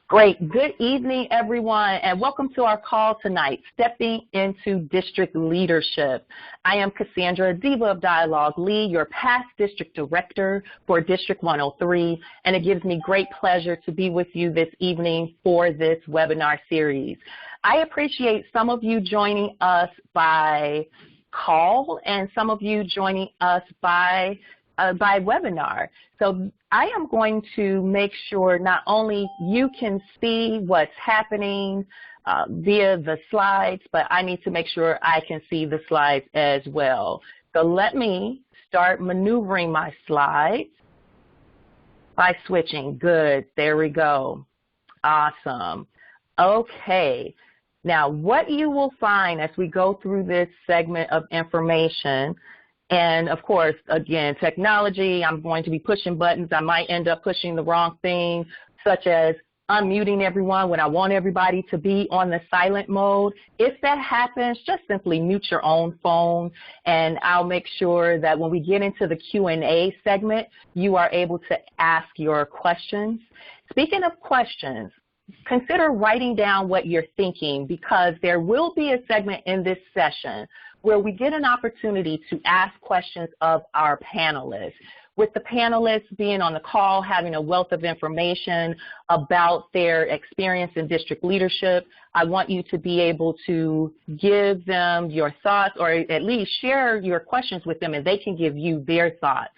Great. Good evening, everyone, and welcome to our call tonight, Stepping into District Leadership. I am Cassandra, Diva of Dialogue Lee, your past District Director for District 103, and it gives me great pleasure to be with you this evening for this webinar series. I appreciate some of you joining us by call and some of you joining us by webinar. So I am going to make sure not only you can see what's happening via the slides, but I need to make sure I can see the slides as well. So let me start maneuvering my slides by switching. Good, there we go. Awesome. Okay. Now, what you will find as we go through this segment of information, and of course, again, technology, I'm going to be pushing buttons. I might end up pushing the wrong thing, such as unmuting everyone when I want everybody to be on the silent mode. If that happens, just simply mute your own phone, and I'll make sure that when we get into the Q&A segment, you are able to ask your questions. Speaking of questions, consider writing down what you're thinking, because there will be a segment in this session where we get an opportunity to ask questions of our panelists. With the panelists being on the call, having a wealth of information about their experience in district leadership, I want you to be able to give them your thoughts, or at least share your questions with them, and they can give you their thoughts.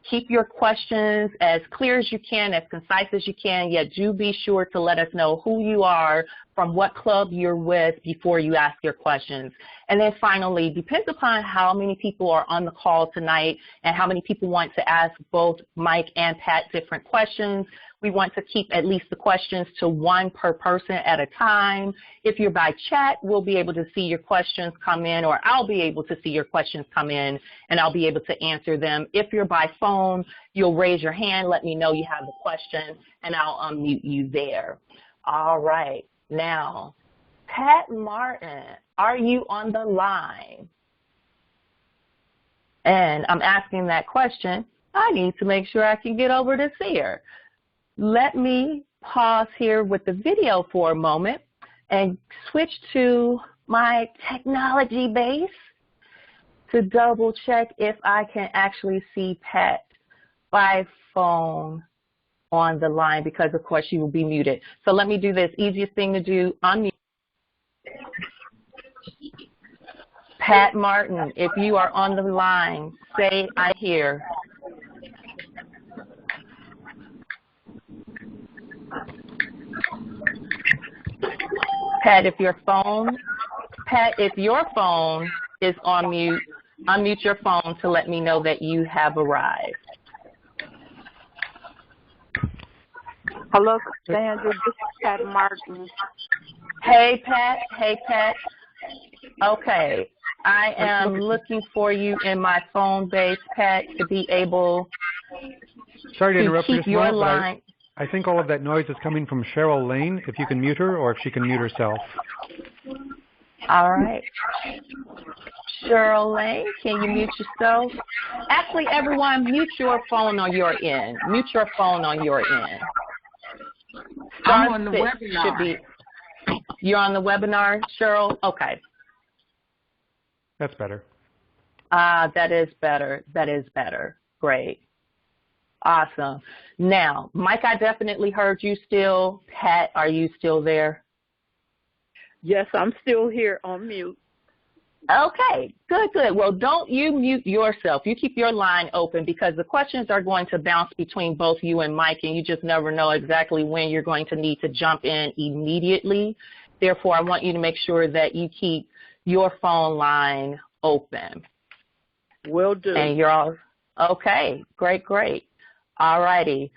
Keep your questions as clear as you can, as concise as you can, yet do be sure to let us know who you are, from what club you're with, before you ask your questions. And then finally, depends upon how many people are on the call tonight and how many people want to ask both Mike and Pat different questions. We want to keep at least the questions to one per person at a time. If you're by chat, we'll be able to see your questions come in, or I'll be able to see your questions come in, and I'll be able to answer them. If you're by phone, you'll raise your hand, let me know you have the question, and I'll unmute you there. All right. Now, Pat Martin, are you on the line? And I'm asking that question. I need to make sure I can get over to see her. Let me pause here with the video for a moment and switch to my technology base to double check if I can actually see Pat by phone on the line, because of course she will be muted. So let me do this. Easiest thing to do, unmute. Pat Martin, if you are on the line, say I hear. Pat, if your phone is on mute, unmute your phone to let me know that you have arrived. Hello, Cassandra. This is Pat Martin. Hey, Pat. Hey, Pat. Okay. I am looking for you in my phone base, Pat, to be able Sorry to interrupt keep your line. I think all of that noise is coming from Cheryl Lane, if you can mute her, or if she can mute herself. All right. Cheryl Lane, can you mute yourself? Actually, everyone, mute your phone on your end. Mute your phone on your end. I'm on the webinar. You're on the webinar, Cheryl? Okay. That's better. That is better. That is better. Great. Awesome. Now, Mike, I definitely heard you still. Pat, are you still there? Yes, I'm still here on mute. Okay, good, good. Well, don't you mute yourself. You keep your line open, because the questions are going to bounce between both you and Mike, and you just never know exactly when you're going to need to jump in immediately. Therefore, I want you to make sure that you keep your phone line open. Will do. And you're all okay. Great, great. All righty.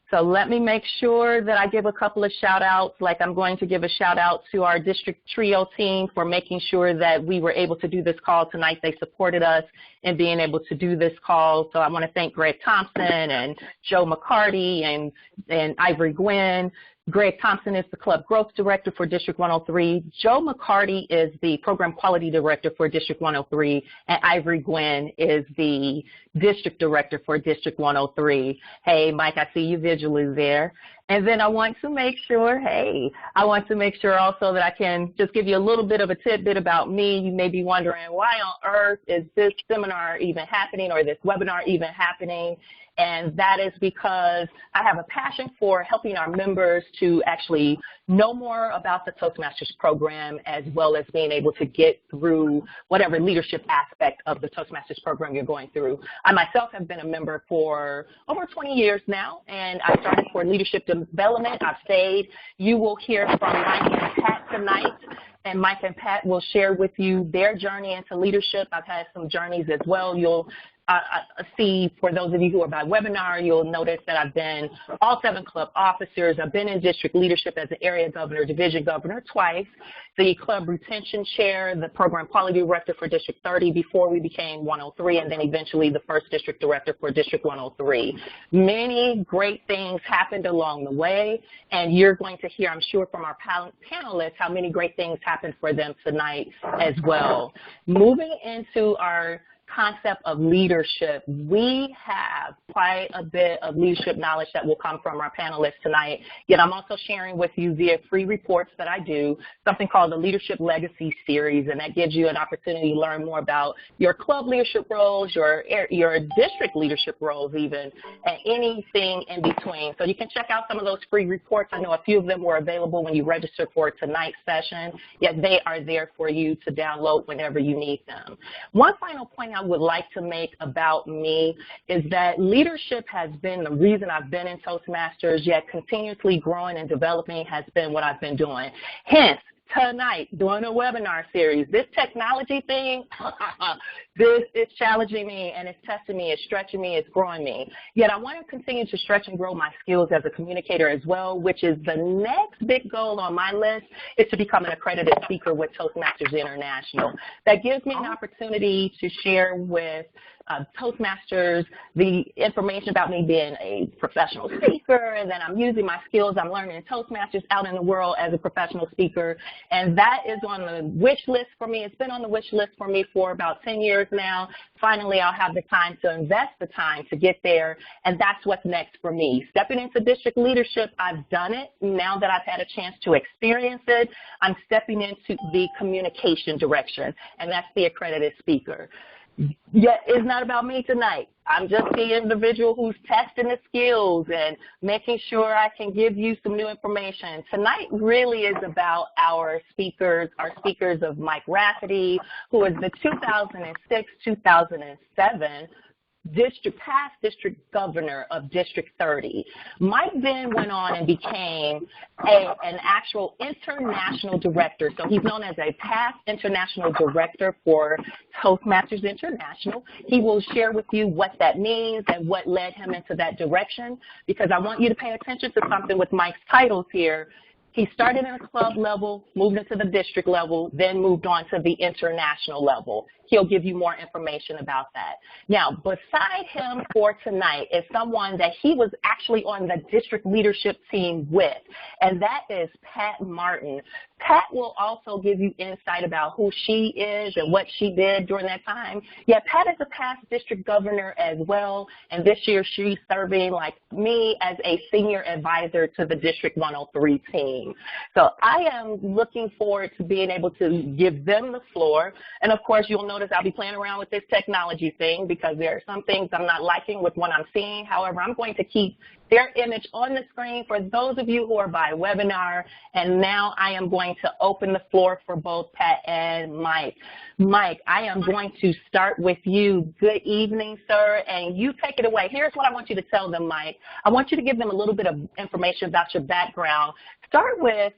So let me make sure that I give a couple of shout outs, like I'm going to give a shout out to our district trio team for making sure that we were able to do this call tonight. They supported us in being able to do this call. So I want to thank Greg Thompson and Joe McCarty and Ivory Gwynn. Greg Thompson is the Club Growth Director for District 103. Joe McCarty is the Program Quality Director for District 103. And Ivory Gwynn is the District Director for District 103. Hey, Mike, I see you visually there. And then I want to make sure, I want to make sure also that I can just give you a little bit of a tidbit about me. You may be wondering, why on earth is this seminar even happening or this webinar even happening? And that is because I have a passion for helping our members to actually know more about the Toastmasters program, as well as being able to get through whatever leadership aspect of the Toastmasters program you're going through. I myself have been a member for over 20 years now, and I started for leadership development. I've stayed. You will hear from Mike and Pat tonight. And Mike and Pat will share with you their journey into leadership. I've had some journeys as well. You'll see, for those of you who are by webinar, you'll notice that I've been all 7 club officers. I've been in district leadership as an area governor, division governor twice, the club retention chair, the program quality director for District 30 before we became 103, and then eventually the first district director for District 103. Many great things happened along the way, and you're going to hear, I'm sure, from our panelists how many great things happened for them tonight as well. Moving into our concept of leadership, we have quite a bit of leadership knowledge that will come from our panelists tonight, yet I'm also sharing with you via free reports that I do, something called the Leadership Legacy Series, and that gives you an opportunity to learn more about your club leadership roles, your district leadership roles even, and anything in between. So you can check out some of those free reports. I know a few of them were available when you registered for tonight's session, yet they are there for you to download whenever you need them. One final point I would like to make about me is that leadership has been the reason I've been in Toastmasters, yet continuously growing and developing has been what I've been doing. Hence, tonight, doing a webinar series, this technology thing, this is challenging me, and it's testing me, it's stretching me, it's growing me. Yet I want to continue to stretch and grow my skills as a communicator as well, which is the next big goal on my list, is to become an accredited speaker with Toastmasters International. That gives me an opportunity to share with Toastmasters the information about me being a professional speaker, and then I'm using my skills I'm learning in Toastmasters out in the world as a professional speaker, and that is on the wish list for me. It's been on the wish list for me for about 10 years now. Finally, I'll have the time to invest the time to get there, and that's what's next for me. Stepping into district leadership, I've done it. Now that I've had a chance to experience it, I'm stepping into the communication direction, and that's the accredited speaker. Yet it's not about me tonight. I'm just the individual who's testing the skills and making sure I can give you some new information. Tonight really is about our speakers of Mike Rafferty, who is the 2006-2007 past district governor of District 30. Mike then went on and became an actual international director. So he's known as a past international director for Toastmasters International. He will share with you what that means and what led him into that direction, because I want you to pay attention to something with Mike's titles here. He started at a club level, moved into the district level, then moved on to the international level. He'll give you more information about that. Now, beside him for tonight is someone that he was actually on the district leadership team with, and that is Pat Martin. Pat will also give you insight about who she is and what she did during that time. Yeah, Pat is a past district governor as well, and this year she's serving, like me, as a senior advisor to the District 103 team. So I am looking forward to being able to give them the floor, and of course you'll notice I'll be playing around with this technology thing because there are some things I'm not liking with what I'm seeing. However, I'm going to keep their image on the screen for those of you who are by webinar, and now I am going to open the floor for both Pat and Mike. Mike, I am going to start with you. Good evening, sir, and you take it away. Here's what I want you to tell them, Mike. I want you to give them a little bit of information about your background. Start with,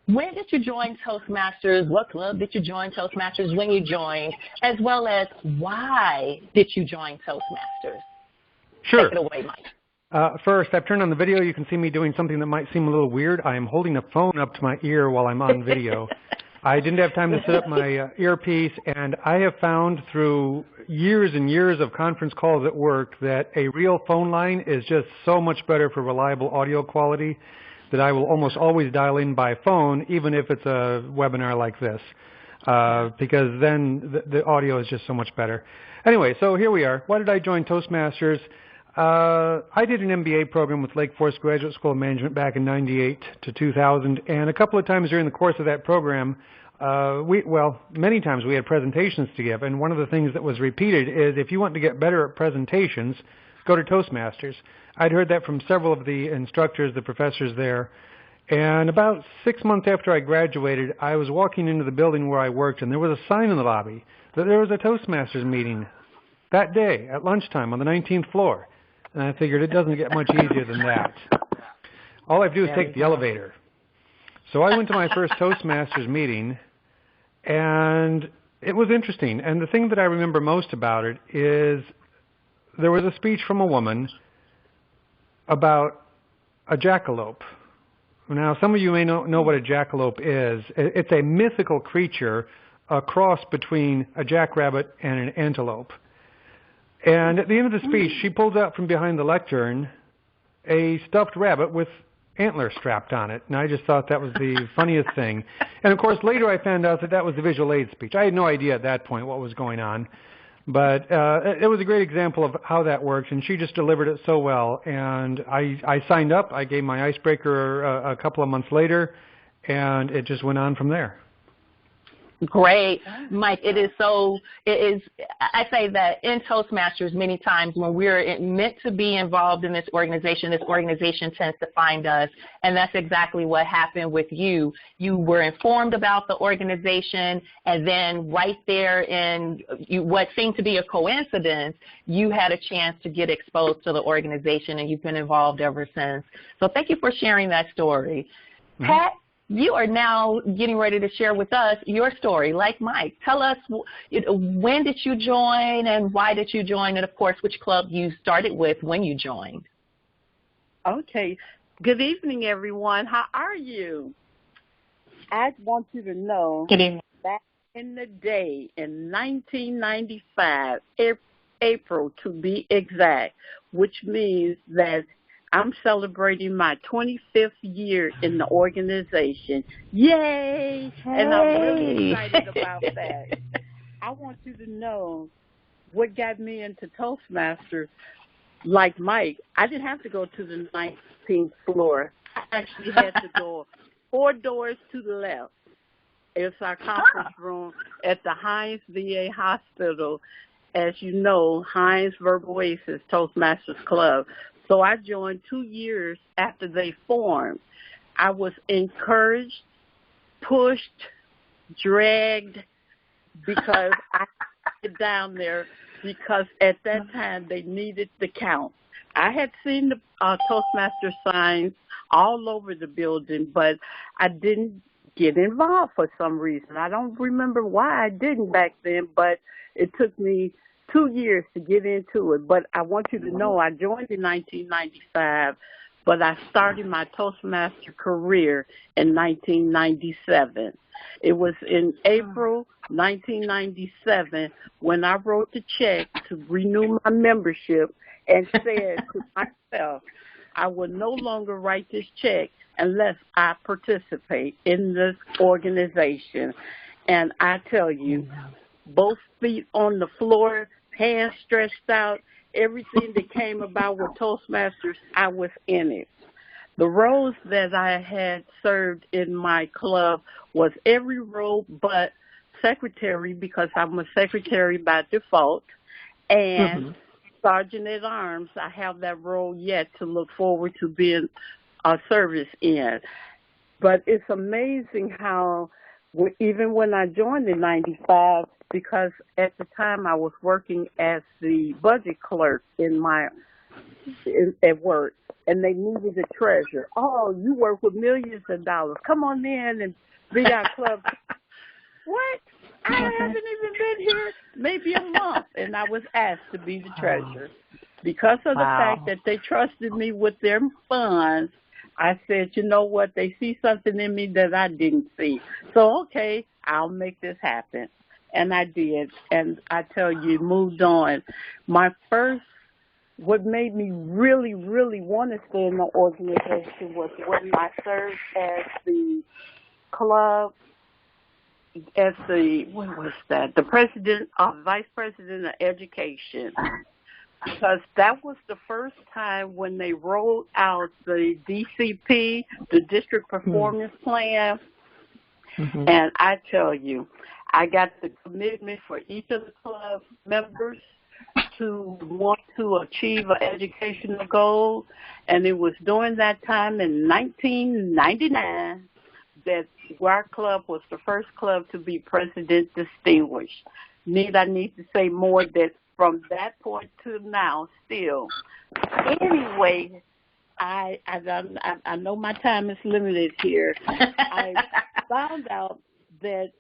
when did you join Toastmasters? What club did you join Toastmasters when you joined? As well as, why did you join Toastmasters? Sure. Take it away, Mike. First, I've turned on the video. You can see me doing something that might seem a little weird. I am holding a phone up to my ear while I'm on video. I didn't have time to set up my earpiece, and I have found through years and years of conference calls at work that a real phone line is just so much better for reliable audio quality that I will almost always dial in by phone, even if it's a webinar like this, because then the audio is just so much better. Anyway, so here we are. Why did I join Toastmasters? I did an MBA program with Lake Forest Graduate School of Management back in 98 to 2000, and a couple of times during the course of that program, many times we had presentations to give, and one of the things that was repeated is if you want to get better at presentations, go to Toastmasters. I'd heard that from several of the instructors, the professors there, and about 6 months after I graduated, I was walking into the building where I worked, and there was a sign in the lobby that there was a Toastmasters meeting that day at lunchtime on the 19th floor. And I figured it doesn't get much easier than that. All I have to do is take the elevator. So I went to my first Toastmasters meeting, and it was interesting. And the thing that I remember most about it is there was a speech from a woman about a jackalope. Now, some of you may know what a jackalope is. It's a mythical creature, a cross between a jackrabbit and an antelope. And at the end of the speech, she pulls out from behind the lectern a stuffed rabbit with antlers strapped on it. And I just thought that was the funniest thing. And, of course, later I found out that that was the visual aid speech. I had no idea at that point what was going on. But it was a great example of how that works, and she just delivered it so well. And I signed up. I gave my icebreaker a couple of months later, and it just went on from there. Great. Mike, it is, I say that in Toastmasters many times when we're meant to be involved in this organization tends to find us, and that's exactly what happened with you. You were informed about the organization, and then right there in what seemed to be a coincidence, you had a chance to get exposed to the organization, and you've been involved ever since. So thank you for sharing that story. Mm-hmm. Pat, you are now getting ready to share with us your story, like Mike. Tell us, when did you join and why did you join, and, of course, which club you started with when you joined. Okay. Good evening, everyone. How are you? I want you to know back in the day, in 1995, April to be exact, which means that I'm celebrating my 25th year in the organization. Yay! And I'm really excited about that. I want you to know what got me into Toastmasters. Like Mike, I didn't have to go to the 19th floor. I actually had to go 4 doors to the left. It's our conference room at the Hines VA Hospital. As you know, Hines Verbal Oasis Toastmasters Club. So I joined 2 years after they formed. I was encouraged, pushed, dragged, because I got down there because at that time they needed the count. I had seen the Toastmaster signs all over the building, but I didn't get involved for some reason. I don't remember why I didn't back then, but it took me 2 years to get into it. But I want you to know I joined in 1995, but I started my Toastmaster career in 1997. It was in April 1997 when I wrote the check to renew my membership and said to myself, I will no longer write this check unless I participate in this organization. And I tell you, both feet on the floor, hands stretched out, everything that came about with Toastmasters, I was in it. The roles that I had served in my club was every role but secretary, because I'm a secretary by default, and Sergeant at Arms. I have that role yet to look forward to being a service in. But it's amazing how even when I joined in 95, because at the time I was working as the budget clerk at work, and they needed a treasurer. Oh, you work with millions of dollars. Come on in and be our club. What? I haven't even been here maybe a month, and I was asked to be the treasurer. Because of the fact that they trusted me with their funds, I said, you know what, they see something in me that I didn't see. So, okay, I'll make this happen. And I did. And I tell you, moved on. What made me really, really want to stay in the organization was when I served as the club, as the, what was that? The vice president of education. because that was the first time when they rolled out the DCP, the District Performance Plan. And I tell you, I got the commitment for each of the club members to want to achieve an educational goal, and it was during that time in 1999 that our club was the first club to be President Distinguished. I need to say more that from that point to now still. Anyway, I know my time is limited here. I found out that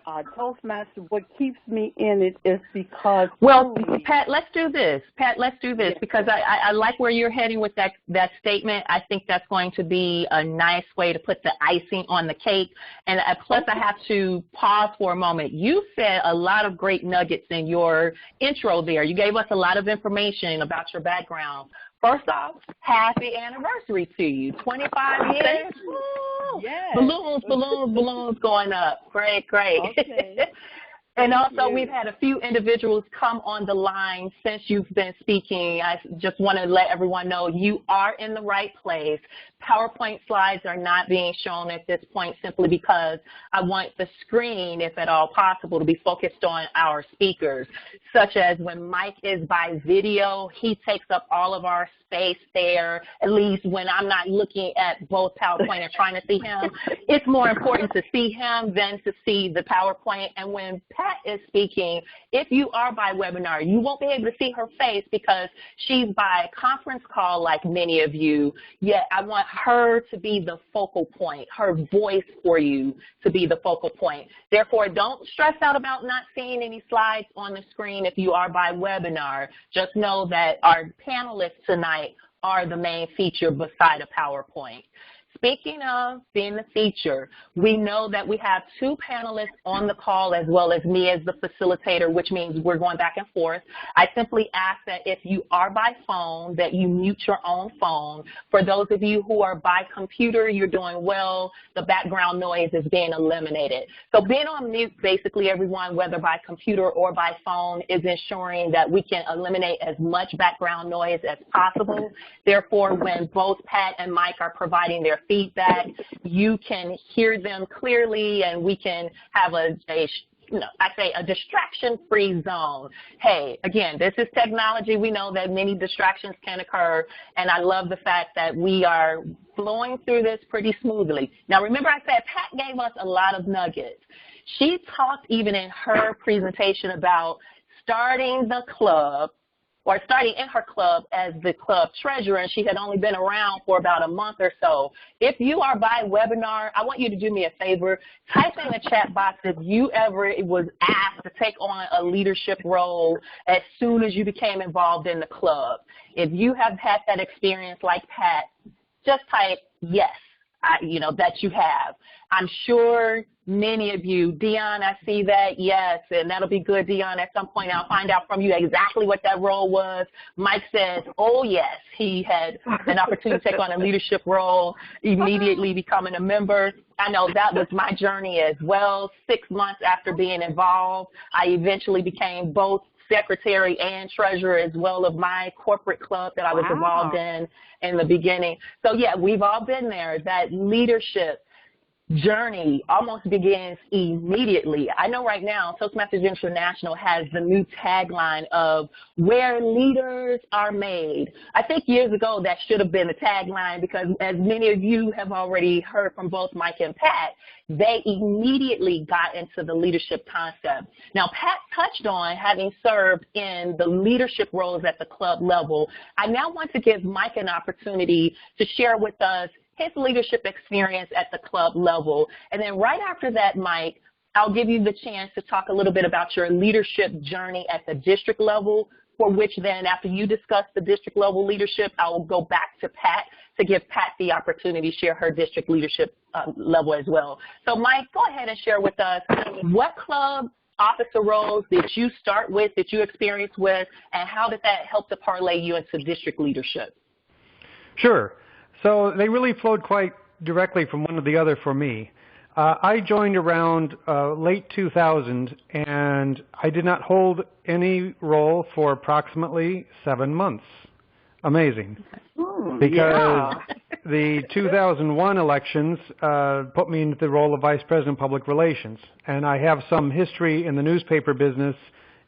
Toastmasters, what keeps me in it is because... Well, Pat, let's do this. Yes. Because I like where you're heading with that statement. I think that's going to be a nice way to put the icing on the cake. And plus, I have to pause for a moment. You said a lot of great nuggets in your intro there. You gave us a lot of information about your background. First off, happy anniversary to you. 25 years. Yes. Balloons going up. Great. Okay. And also, we've had a few individuals come on the line since you've been speaking. I just want to let everyone know you are in the right place. PowerPoint slides are not being shown at this point simply because I want the screen, if at all possible, to be focused on our speakers, such as when Mike is by video, he takes up all of our space there, at least when I'm not looking at both PowerPoint and trying to see him. It's more important to see him than to see the PowerPoint. And when Pat is speaking, if you are by webinar, you won't be able to see her face because she's by conference call like many of you, yet I want her to be the focal point, her voice for you to be the focal point. Therefore, don't stress out about not seeing any slides on the screen if you are by webinar. Just know that our panelists tonight are the main feature beside a PowerPoint. Speaking of being the feature, we know that we have two panelists on the call as well as me as the facilitator, which means we're going back and forth. I simply ask that if you are by phone, that you mute your own phone. For those of you who are by computer, you're doing well. The background noise is being eliminated. So being on mute, basically, everyone, whether by computer or by phone, is ensuring that we can eliminate as much background noise as possible. Therefore, when both Pat and Mike are providing their feedback, you can hear them clearly, and we can have a distraction-free zone. Hey, again, this is technology. We know that many distractions can occur, and I love the fact that we are flowing through this pretty smoothly. Now, remember I said Pat gave us a lot of nuggets. She talked even in her presentation about starting the club, or starting in her club as the club treasurer, and she had only been around for about a month or so. If you are by webinar, I want you to do me a favor. Type in the chat box if you ever was asked to take on a leadership role as soon as you became involved in the club. If you have had that experience like Pat, just type yes, that you have. I'm sure many of you, Dion, I see that, yes, and that'll be good, Dion. At some point I'll find out from you exactly what that role was. Mike says, oh, yes, he had an opportunity to take on a leadership role, immediately becoming a member. I know that was my journey as well. 6 months after being involved, I eventually became both secretary and treasurer as well of my corporate club that I was involved in the beginning. So, yeah, we've all been there. That leadership journey almost begins immediately. I know right now Toastmasters International has the new tagline of where leaders are made. I think years ago that should have been the tagline because as many of you have already heard from both Mike and Pat, they immediately got into the leadership concept. Now, Pat touched on having served in the leadership roles at the club level. I now want to give Mike an opportunity to share with us his leadership experience at the club level. And then right after that, Mike, I'll give you the chance to talk a little bit about your leadership journey at the district level, for which then after you discuss the district level leadership, I will go back to Pat to give Pat the opportunity to share her district leadership level as well. So Mike, go ahead and share with us what club officer roles did you start with, did you experience with, and how did that help to parlay you into district leadership? Sure. So they really flowed quite directly from one to the other for me. I joined around late 2000, and I did not hold any role for approximately 7 months. Amazing. Because the 2001 elections put me into the role of Vice President of Public Relations, and I have some history in the newspaper business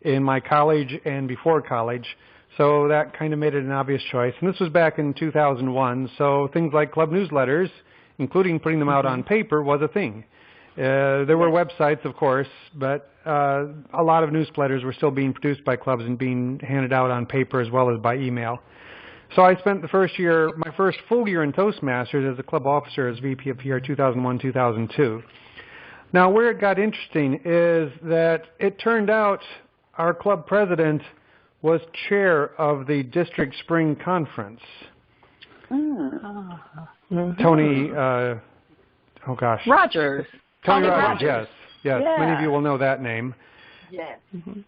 in my college and before college, so that kind of made it an obvious choice. And this was back in 2001, so things like club newsletters, including putting them out on paper, was a thing. There were websites, of course, but a lot of newsletters were still being produced by clubs and being handed out on paper as well as by email. So I spent the first year, my first full year in Toastmasters as a club officer as VP of PR 2001-2002. Now, where it got interesting is that it turned out our club president was chair of the district spring conference. Tony, oh gosh. Rogers. Tony Rogers, yes. Yeah. Many of you will know that name. Yes.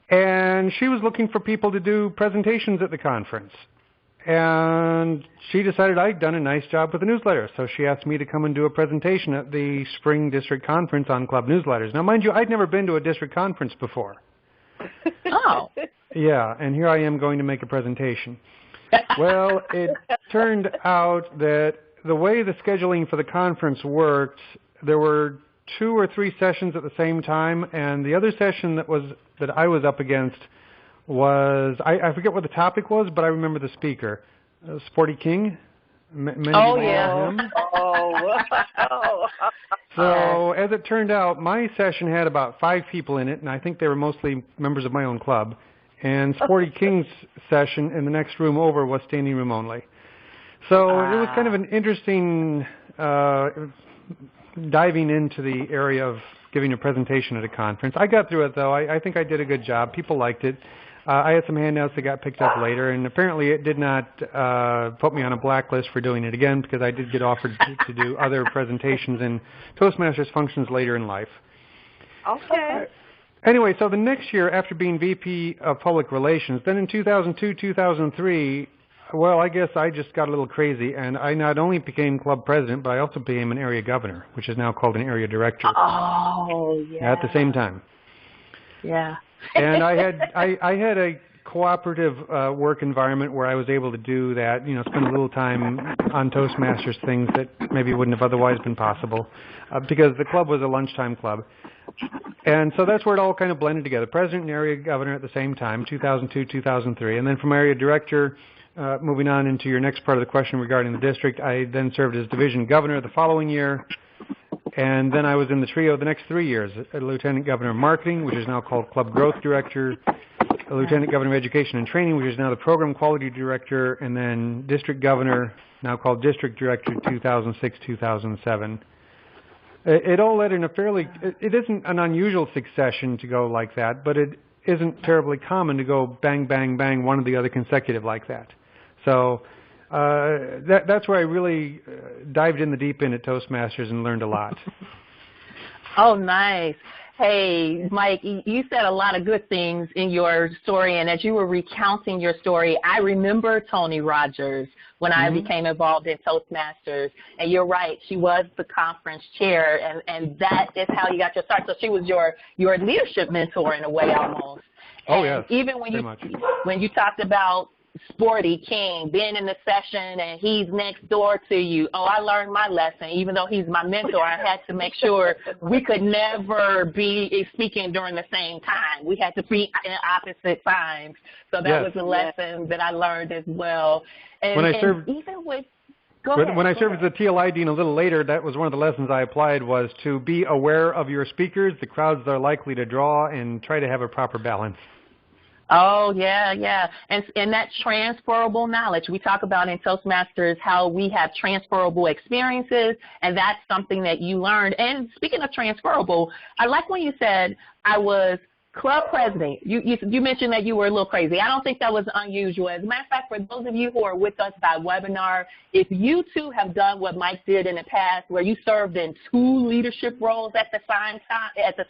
And she was looking for people to do presentations at the conference. And she decided I'd done a nice job with the newsletter, so she asked me to come and do a presentation at the spring district conference on club newsletters. Now, mind you, I'd never been to a district conference before. Oh. Yeah, and here I am going to make a presentation. Well, it turned out that the way the scheduling for the conference worked, there were 2 or 3 sessions at the same time, and the other session that I was up against was, I forget what the topic was, but I remember the speaker, Sporty King. Oh, yeah. Him. So as it turned out, my session had about 5 people in it, and I think they were mostly members of my own club. And Sporty King's session in the next room over was standing room only. So it was kind of an interesting diving into the area of giving a presentation at a conference. I got through it, though. I think I did a good job. People liked it. I had some handouts that got picked up later, and apparently it did not put me on a blacklist for doing it again, because I did get offered to do other presentations and Toastmasters functions later in life. Okay. Anyway, so the next year, after being VP of Public Relations, then in 2002, 2003, well, I guess I just got a little crazy, and I not only became club president, but I also became an area governor, which is now called an area director. Oh, yeah. At the same time. Yeah. And I had a cooperative work environment where I was able to do that, spend a little time on Toastmasters, things that maybe wouldn't have otherwise been possible, because the club was a lunchtime club. And so that's where it all kind of blended together. President and area governor at the same time, 2002, 2003. And then from area director, moving on into your next part of the question regarding the district, I then served as division governor the following year. And then I was in the trio the next 3 years, a lieutenant governor of marketing, which is now called club growth director, a lieutenant governor of education and training, which is now the program quality director, and then district governor, now called district director, 2006-2007. It all led in a fairly, it isn't an unusual succession to go like that, but it isn't terribly common to go bang, bang, bang, one or the other consecutive like that. So that's where I really dived in the deep end at Toastmasters and learned a lot. Oh, nice. Hey, Mike, you said a lot of good things in your story, and as you were recounting your story, I remember Tony Rogers when I became involved in Toastmasters, and you're right, she was the conference chair, and that is how you got your start. So she was your leadership mentor in a way almost. Oh, yes, even when you talked about Sporty King being in the session and he's next door to you. Oh, I learned my lesson. Even though he's my mentor, I had to make sure we could never be speaking during the same time. We had to be in opposite times. So that was a lesson that I learned as well. And when I served, when I served as a TLI dean a little later, that was one of the lessons I applied, was to be aware of your speakers, the crowds they're likely to draw, and try to have a proper balance. Oh, yeah, yeah. And that transferable knowledge. We talk about in Toastmasters how we have transferable experiences, and that's something that you learned. And speaking of transferable, I like when you said I was club president. You mentioned that you were a little crazy. I don't think that was unusual. As a matter of fact, for those of you who are with us by webinar, if you too have done what Mike did in the past, where you served in 2 leadership roles at the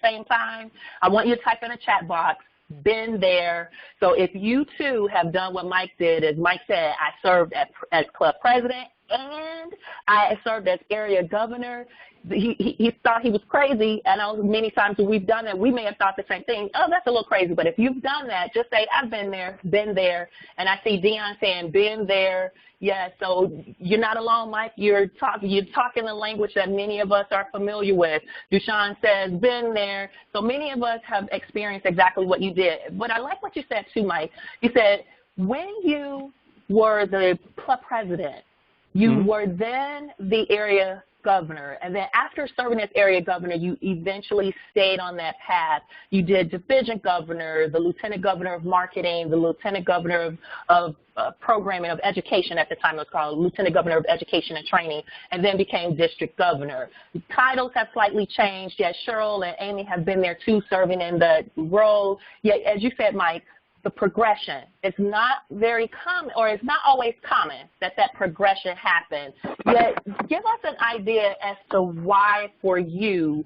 same time, I want you to type in a chat box, been there. So if you too have done what Mike did, as Mike said, I served as club president and I served as area governor. He thought he was crazy, and many times when we've done that, we may have thought the same thing. Oh, that's a little crazy. But if you've done that, just say, I've been there, and I see Dion saying, been there. Yeah, so you're not alone, Mike. You're talking the language that many of us are familiar with. Dushan says, been there. So many of us have experienced exactly what you did. But I like what you said, too, Mike. You said when you were the club president, you were then the area governor, and then after serving as area governor, you eventually stayed on that path. You did division governor, the lieutenant governor of marketing, the lieutenant governor of programming of education at the time it was called, lieutenant governor of education and training, and then became district governor. The titles have slightly changed. Yes, Cheryl and Amy have been there too, serving in the role. Yet, as you said, Mike, the progression. It's not very common, or it's not always common that progression happens. Yet, give us an idea as to why, for you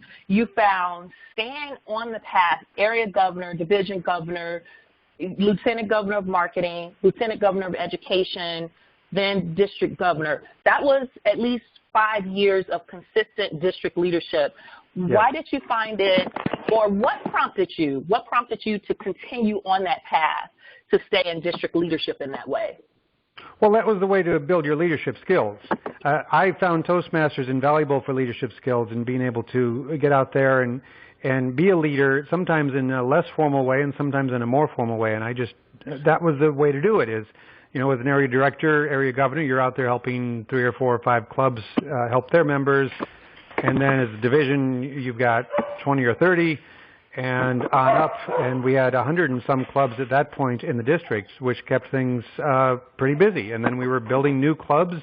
found staying on the path, area governor, division governor, lieutenant governor of marketing, lieutenant governor of education, then district governor. That was at least 5 years of consistent district leadership. Yeah. Why did you find it, or what prompted you to continue on that path to stay in district leadership in that way? Well, that was the way to build your leadership skills. I found Toastmasters invaluable for leadership skills and being able to get out there and be a leader, sometimes in a less formal way and sometimes in a more formal way. And that was the way to do it is, as an area director, area governor, you're out there helping 3 or 4 or 5 clubs help their members. And then as a division, you've got 20 or 30 and on up. And we had 100 and some clubs at that point in the districts, which kept things pretty busy. And then we were building new clubs,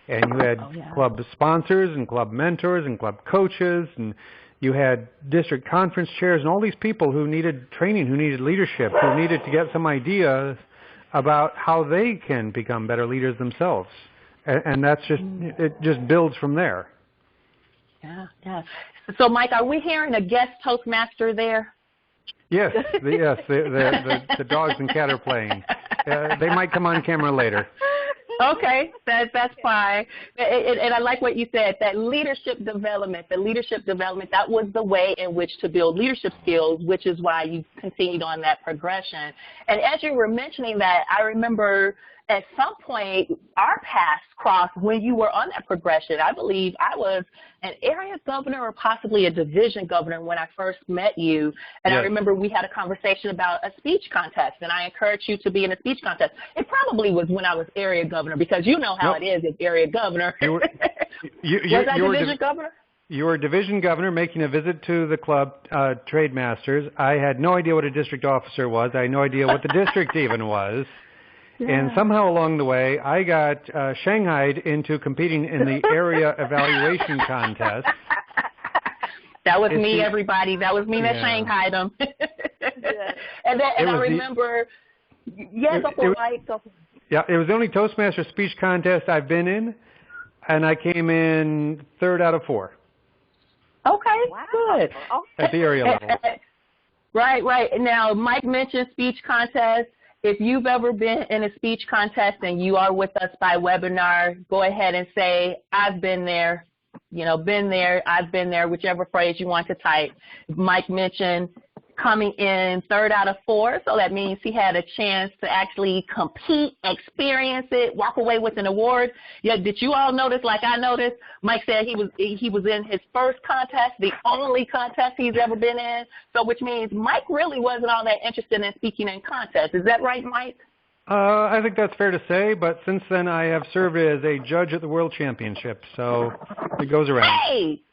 and you had club sponsors and club mentors and club coaches, and you had district conference chairs and all these people who needed training, who needed leadership, who needed to get some ideas about how they can become better leaders themselves. And that's it just builds from there. Yeah. So, Mike, are we hearing a guest Toastmaster there? Yes, the dogs and cat are playing. They might come on camera later. Okay, that's fine. And I like what you said, that leadership development, that was the way in which to build leadership skills, which is why you continued on that progression. And as you were mentioning that, I remember at some point our paths crossed when you were on that progression. I believe I was an area governor or possibly a division governor when I first met you. And yes. I remember we had a conversation about a speech contest, and I encouraged you to be in a speech contest. It probably was when I was area governor, because you know how it is as area governor. Was I division governor? You were division governor making a visit to the club trade masters. I had no idea what a district officer was. I had no idea what the district even was. Yeah. And somehow along the way, I got shanghaied into competing in the area evaluation contest. That was me, everybody. That was me that shanghaied them. And I remember, it was the only Toastmaster speech contest I've been in, and I came in 3rd out of 4. Okay, good. At the area level. Right. Now, Mike mentioned speech contest. If you've ever been in a speech contest and you are with us by webinar, go ahead and say, I've been there, I've been there, whichever phrase you want to type. Mike mentioned coming in 3rd out of 4, so that means he had a chance to actually compete, experience it, walk away with an award. Yeah, did you all notice, like I noticed, Mike said he was in his first contest, the only contest he's ever been in, so which means Mike really wasn't all that interested in speaking in contests. Is that right, Mike? I think that's fair to say, but since then I have served as a judge at the World Championship, so it goes around. Hey!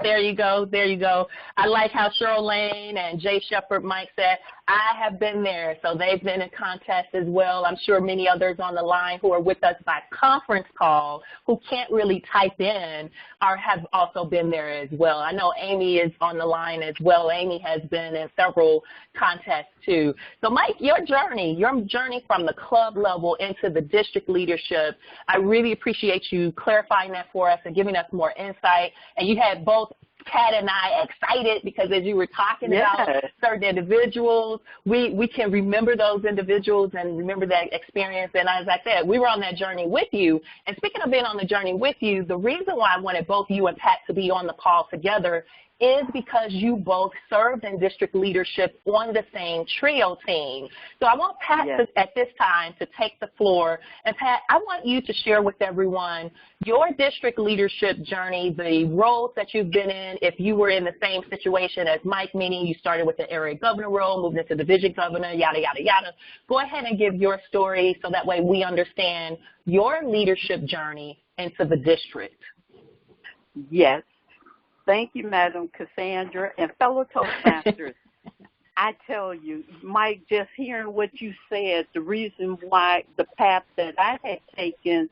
There you go. I like how Cheryl Lane and Jay Shepard, Mike said, I have been there. So they've been in contests as well. I'm sure many others on the line who are with us by conference call who can't really type in have also been there as well. I know Amy is on the line as well. Amy has been in several contests too. So Mike, your journey from the club level into the district leadership, I really appreciate you clarifying that for us and giving us more insight. And you had both Pat and I excited because as you were talking about certain individuals, we can remember those individuals and remember that experience. And as I said, we were on that journey with you. And speaking of being on the journey with you, the reason why I wanted both you and Pat to be on the call together is because you both served in district leadership on the same trio team. So I want Pat to, at this time to take the floor. And Pat, I want you to share with everyone your district leadership journey, the roles that you've been in, if you were in the same situation as Mike, meaning you started with the area governor role, moved into division governor, yada, yada, yada. Go ahead and give your story so that way we understand your leadership journey into the district. Yes. Thank you, Madam Cassandra, and fellow Toastmasters. I tell you, Mike, just hearing what you said, the reason why the path that I had taken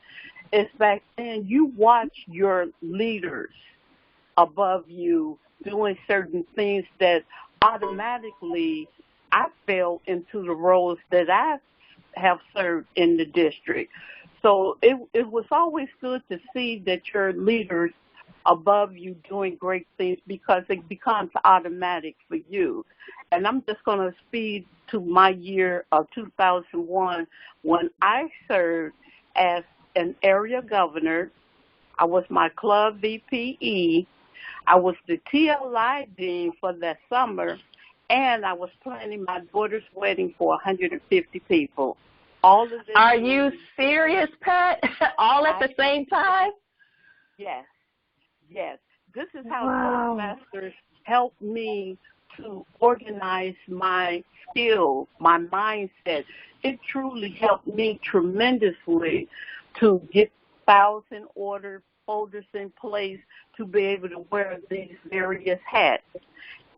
is back then you watch your leaders above you doing certain things that automatically I fell into the roles that I have served in the district. So it was always good to see that your leaders above you doing great things because it becomes automatic for you. And I'm just going to speed to my year of 2001 when I served as an area governor. I was my club VPE. I was the TLI dean for that summer, and I was planning my daughter's wedding for 150 people. All of this. Are you serious, Pat? All at the same time? Yes. Yes, this is how Toastmasters helped me to organize my skills, my mindset. It truly helped me tremendously to get files in order, folders in place, to be able to wear these various hats.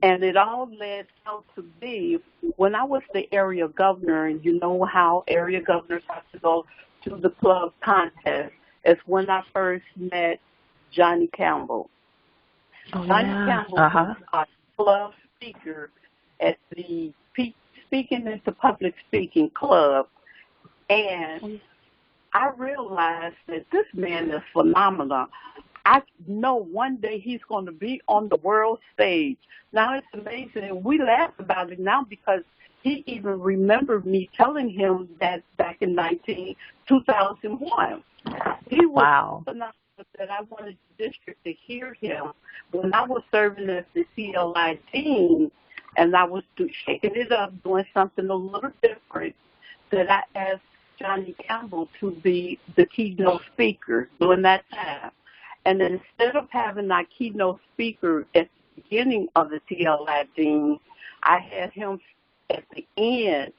And it all led out to be, when I was the area governor, and you know how area governors have to go to the club contest, is when I first met Johnny Campbell. Johnny Campbell was a club speaker at the Speaking at the Public Speaking Club, and I realized that this man is phenomenal. I know one day he's going to be on the world stage. Now it's amazing, and we laugh about it now because he even remembered me telling him that back in 2001. He was phenomenal. That I wanted the district to hear him when I was serving as the CLI team, and I was shaking it up, doing something a little different, that I asked Johnny Campbell to be the keynote speaker during that time. And then instead of having our keynote speaker at the beginning of the TLI team, I had him at the end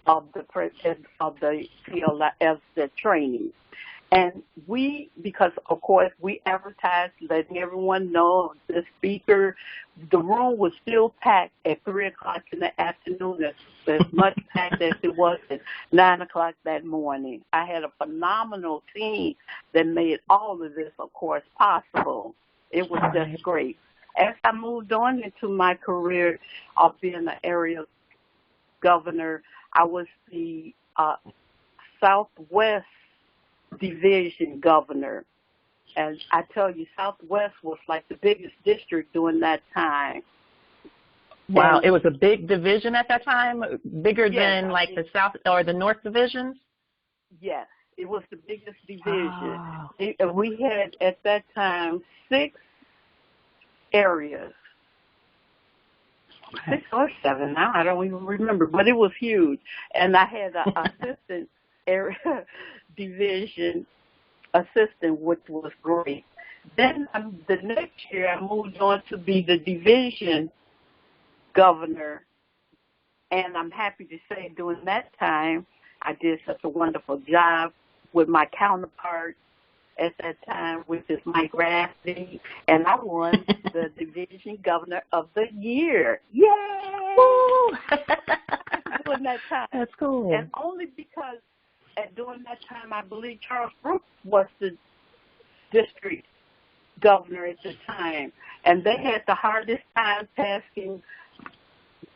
of the TLI as the training. And because, of course, we advertised, letting everyone know the speaker, the room was still packed at 3 o'clock in the afternoon, as much packed as it was at 9 o'clock that morning. I had a phenomenal team that made all of this, of course, possible. It was just great. As I moved on into my career of being an area governor, I was the Southwest Division governor, and I tell you, Southwest was like the biggest district during that time. Wow, and it was a big division at that time, bigger than like the South or the North divisions? Yes, it was the biggest division. We had at that time 6 areas. 6 or 7 now, I don't even remember, but it was huge. And I had an assistant area division assistant, which was great. Then the next year I moved on to be the division governor, and I'm happy to say during that time I did such a wonderful job with my counterpart at that time, which is Mike Rafferty, and I won the division governor of the year. Yay! During that time. That's cool. And only because during that time, I believe Charles Brooks was the district governor at the time, and they had the hardest time tasking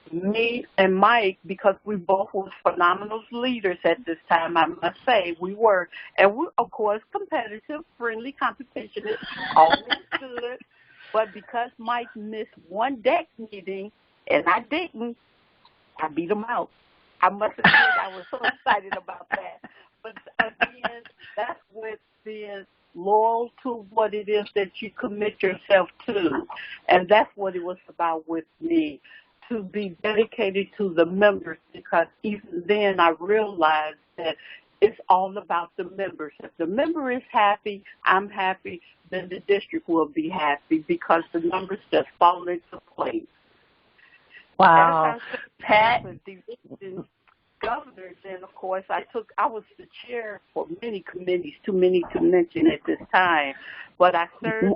me and Mike because we both were phenomenal leaders at this time, I must say. We were. And we, of course, competitive, friendly competition is always good. But because Mike missed one deck meeting, and I didn't, I beat him out. I must admit I was so excited about that. But again, that's with being loyal to what it is that you commit yourself to. And that's what it was about with me, to be dedicated to the members, because even then I realized that it's all about the members. If the member is happy, I'm happy, then the district will be happy because the numbers just fall into place. Wow. Pat, governors, and of course I was the chair for many committees, too many to mention at this time, but I served.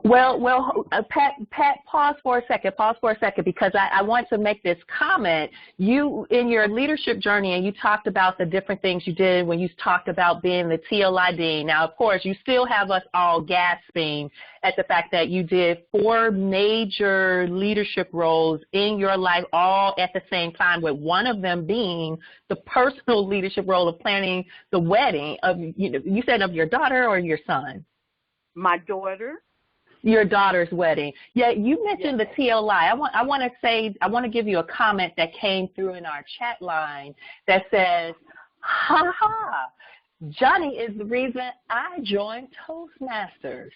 Pat, pause for a second, because I want to make this comment. You, in your leadership journey, and you talked about the different things you did when you talked about being the TLI Dean. Now, of course, you still have us all gasping at the fact that you did 4 major leadership roles in your life all at the same time, with one of them being the personal leadership role of planning the wedding of, you said of your daughter or your son? My daughter. Your daughter's wedding. Yeah, you mentioned the TLI. I want to give you a comment that came through in our chat line that says, ha ha, Johnny is the reason I joined Toastmasters.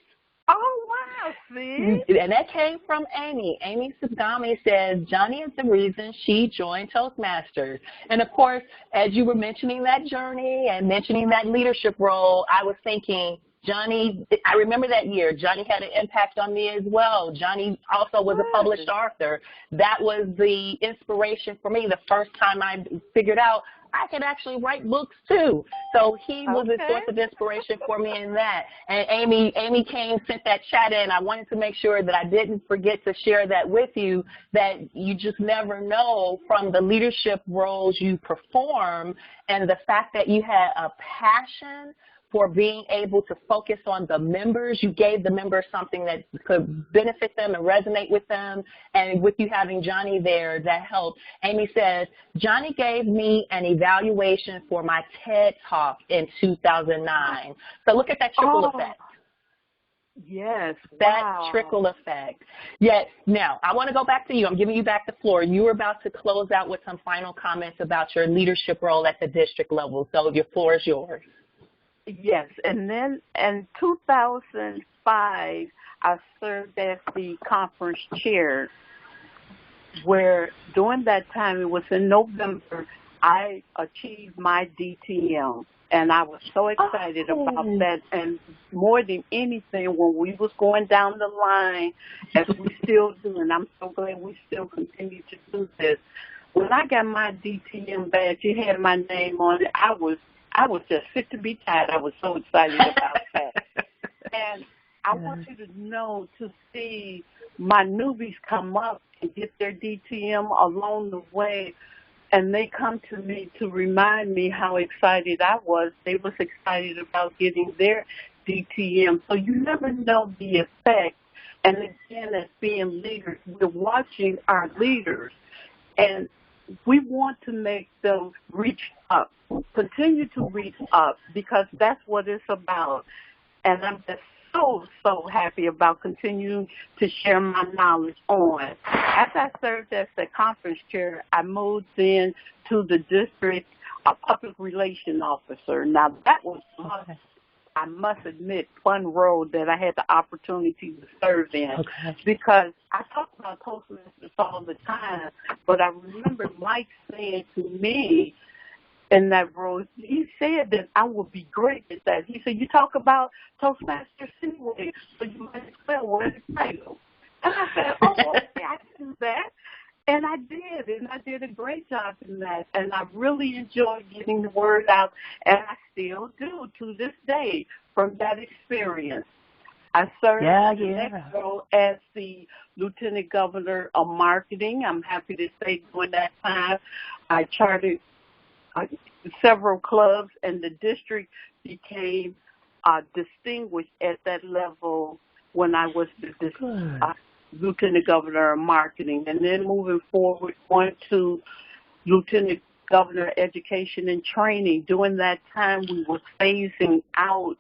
Oh, wow, see? And that came from Amy. Amy Sagami says, Johnny is the reason she joined Toastmasters. And, of course, as you were mentioning that journey and mentioning that leadership role, I was thinking, Johnny, I remember that year, Johnny had an impact on me as well. Johnny also was a published author. That was the inspiration for me the first time I figured out I could actually write books too. So he was a source of inspiration for me in that. And Amy came, sent that chat in. I wanted to make sure that I didn't forget to share that with you, that you just never know from the leadership roles you perform and the fact that you had a passion for being able to focus on the members. You gave the members something that could benefit them and resonate with them. And with you having Johnny there, that helped. Amy says, Johnny gave me an evaluation for my TED Talk in 2009. So look at that trickle effect. Yes, that trickle effect. Yet, now, I want to go back to you. I'm giving you back the floor. You were about to close out with some final comments about your leadership role at the district level. So your floor is yours. Yes, and then in 2005, I served as the conference chair, where during that time, it was in November, I achieved my DTM, and I was so excited about that. And more than anything, when we was going down the line, as we still do, and I'm so glad we still continue to do this, when I got my DTM badge, it had my name on it. I was just fit to be tied. I was so excited about that. And I want you to know, to see my newbies come up and get their DTM along the way, and they come to me to remind me how excited I was. They was excited about getting their DTM. So you never know the effect. And again, as being leaders, we're watching our leaders, and we want to make them reach up, continue to reach up, because that's what it's about. And I'm just so happy about continuing to share my knowledge on. After I served as the conference chair, I moved in to the district public relations officer. Now, that was I must admit, fun role that I had the opportunity to serve in, because I talk about Toastmasters all the time, but I remember Mike saying to me in that role, he said that I would be great at that. He said, you talk about Toastmasters anyway, so you might as well wear the title. And I said, okay, I can do that. And I did a great job in that, and I really enjoyed getting the word out, and I still do to this day from that experience. I served the next role as the Lieutenant Governor of Marketing. I'm happy to say during that time I chartered several clubs, and the district became distinguished at that level when I was the Lieutenant Governor of Marketing. And then moving forward, going to Lieutenant Governor Education and Training. During that time, we were phasing out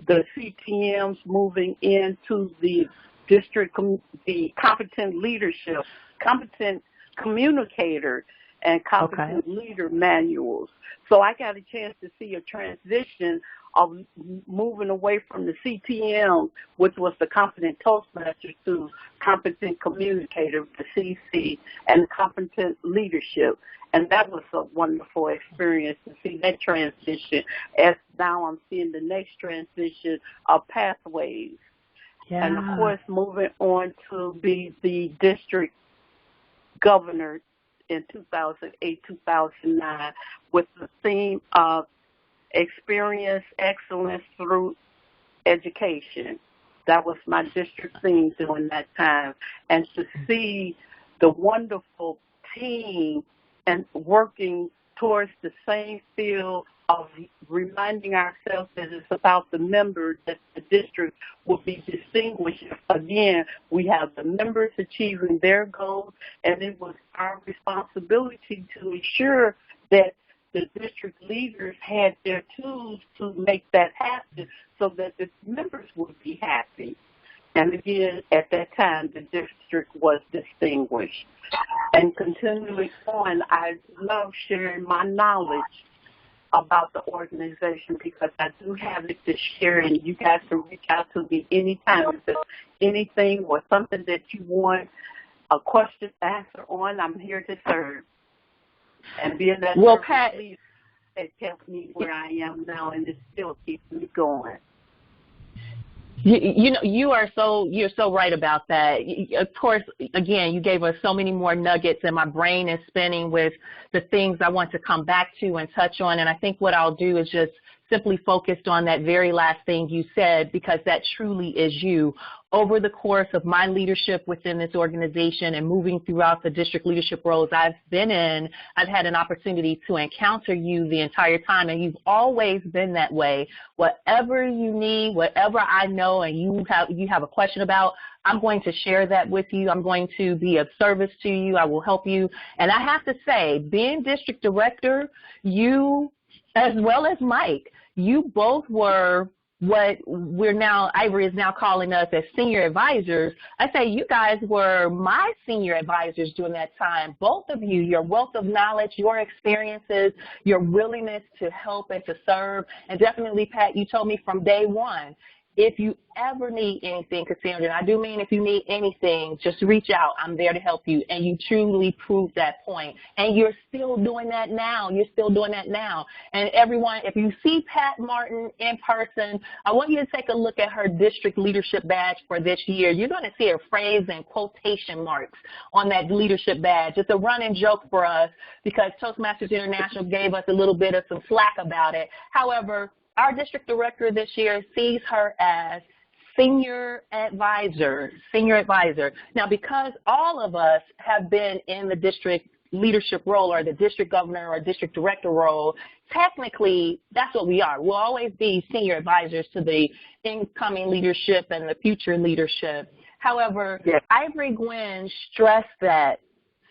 the CTMs, moving into the the competent leadership, competent communicator, and competent leader manuals. So I got a chance to see a transition of moving away from the CTM, which was the competent Toastmaster, to competent communicator, the CC, and competent leadership. And that was a wonderful experience to see that transition, as now I'm seeing the next transition of pathways. Yeah. And, of course, moving on to be the district governor in 2008, 2009, with the theme of experience excellence through education. That was my district theme during that time. And to see the wonderful team and working towards the same field of reminding ourselves that it's about the members, that the district will be distinguished. Again, we have the members achieving their goals, and it was our responsibility to ensure that the district leaders had their tools to make that happen so that the members would be happy. And again, at that time, the district was distinguished. And continuing on, I love sharing my knowledge about the organization because I do have it to share, and you guys can reach out to me anytime if there's anything or something that you want a question answer on. I'm here to serve. And being that Pat, it kept me where I am now, and it still keeps me going. You know, you're so right about that. Of course, again, you gave us so many more nuggets, and my brain is spinning with the things I want to come back to and touch on. And I think what I'll do is just simply focus on that very last thing you said, because that truly is you. Over the course of my leadership within this organization and moving throughout the district leadership roles I've been in, I've had an opportunity to encounter you the entire time, and you've always been that way. Whatever you need, whatever I know and you have a question about, I'm going to share that with you. I'm going to be of service to you. I will help you. And I have to say, being district director, you, as well as Mike, you both were what Ivory is now calling us as senior advisors. I say you guys were my senior advisors during that time. Both of you, your wealth of knowledge, your experiences, your willingness to help and to serve. And definitely, Pat, you told me from day one, if you ever need anything, Cassandra, and I do mean if you need anything, just reach out. I'm there to help you. And you truly proved that point. And you're still doing that now. You're still doing that now. And everyone, if you see Pat Martin in person, I want you to take a look at her district leadership badge for this year. You're going to see her phrase and quotation marks on that leadership badge. It's a running joke for us because Toastmasters International gave us a little bit of some slack about it. However, our district director this year sees her as senior advisor. Now, because all of us have been in the district leadership role or the district governor or district director role, technically that's what we are. We'll always be senior advisors to the incoming leadership and the future leadership. However, yes, Ivory Gwen stressed that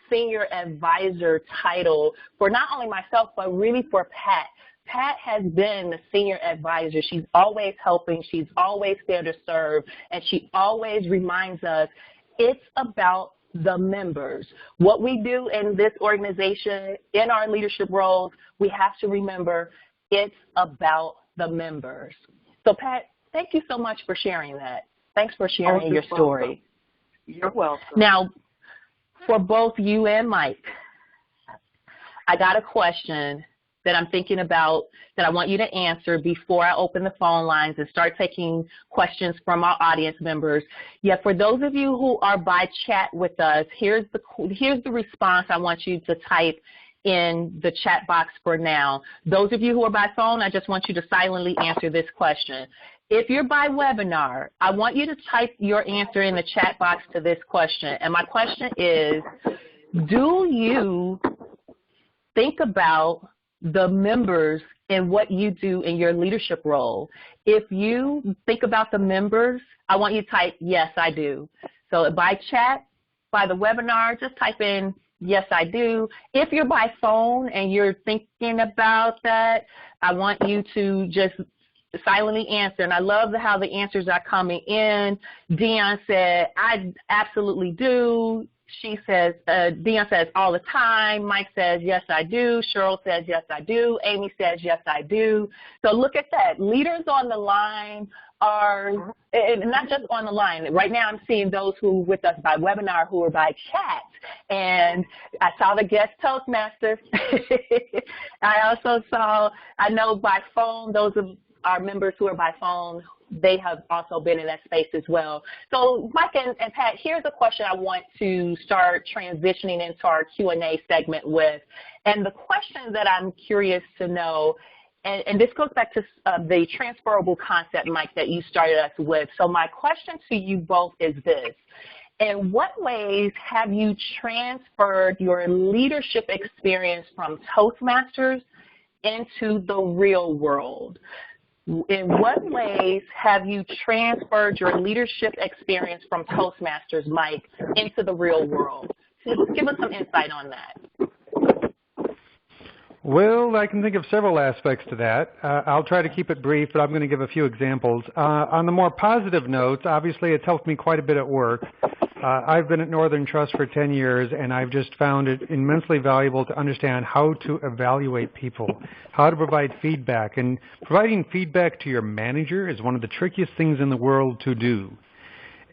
senior advisor title for not only myself, but really for Pat. Pat has been the senior advisor. She's always helping. She's always there to serve. And she always reminds us it's about the members. What we do in this organization, in our leadership roles, we have to remember it's about the members. So, Pat, thank you so much for sharing that. Thanks for sharing your story. You're welcome. Now, for both you and Mike, I got a question that I'm thinking about that I want you to answer before I open the phone lines and start taking questions from our audience members. Yet for those of you who are by chat with us, here's the response I want you to type in the chat box for now. Those of you who are by phone, I just want you to silently answer this question. If you're by webinar, I want you to type your answer in the chat box to this question. And my question is, do you think about the members and what you do in your leadership role? If you think about the members, I want you to type, yes, I do. So by chat, by the webinar, just type in, yes, I do. If you're by phone and you're thinking about that, I want you to just silently answer. And I love how the answers are coming in. Dion said, I absolutely do. She says, Dion says, all the time. Mike says, yes, I do. Cheryl says, yes, I do. Amy says, yes, I do. So look at that. Leaders on the line are, and not just on the line. Right now I'm seeing those who with us by webinar who are by chat. And I saw the guest Toastmasters. I also saw, I know by phone, those of our members who are by phone, they have also been in that space as well. So Mike and Pat, here's a question I want to start transitioning into our Q&A segment with. And the question that I'm curious to know, and this goes back to the transferable concept, Mike, that you started us with. So my question to you both is this. In what ways have you transferred your leadership experience from Toastmasters into the real world? In what ways have you transferred your leadership experience from Toastmasters, Mike, into the real world? Give us some insight on that. Well, I can think of several aspects to that. I'll try to keep it brief, but I'm going to give a few examples. On the more positive notes, obviously it's helped me quite a bit at work. I've been at Northern Trust for 10 years, and I've just found it immensely valuable to understand how to evaluate people, how to provide feedback. And providing feedback to your manager is one of the trickiest things in the world to do.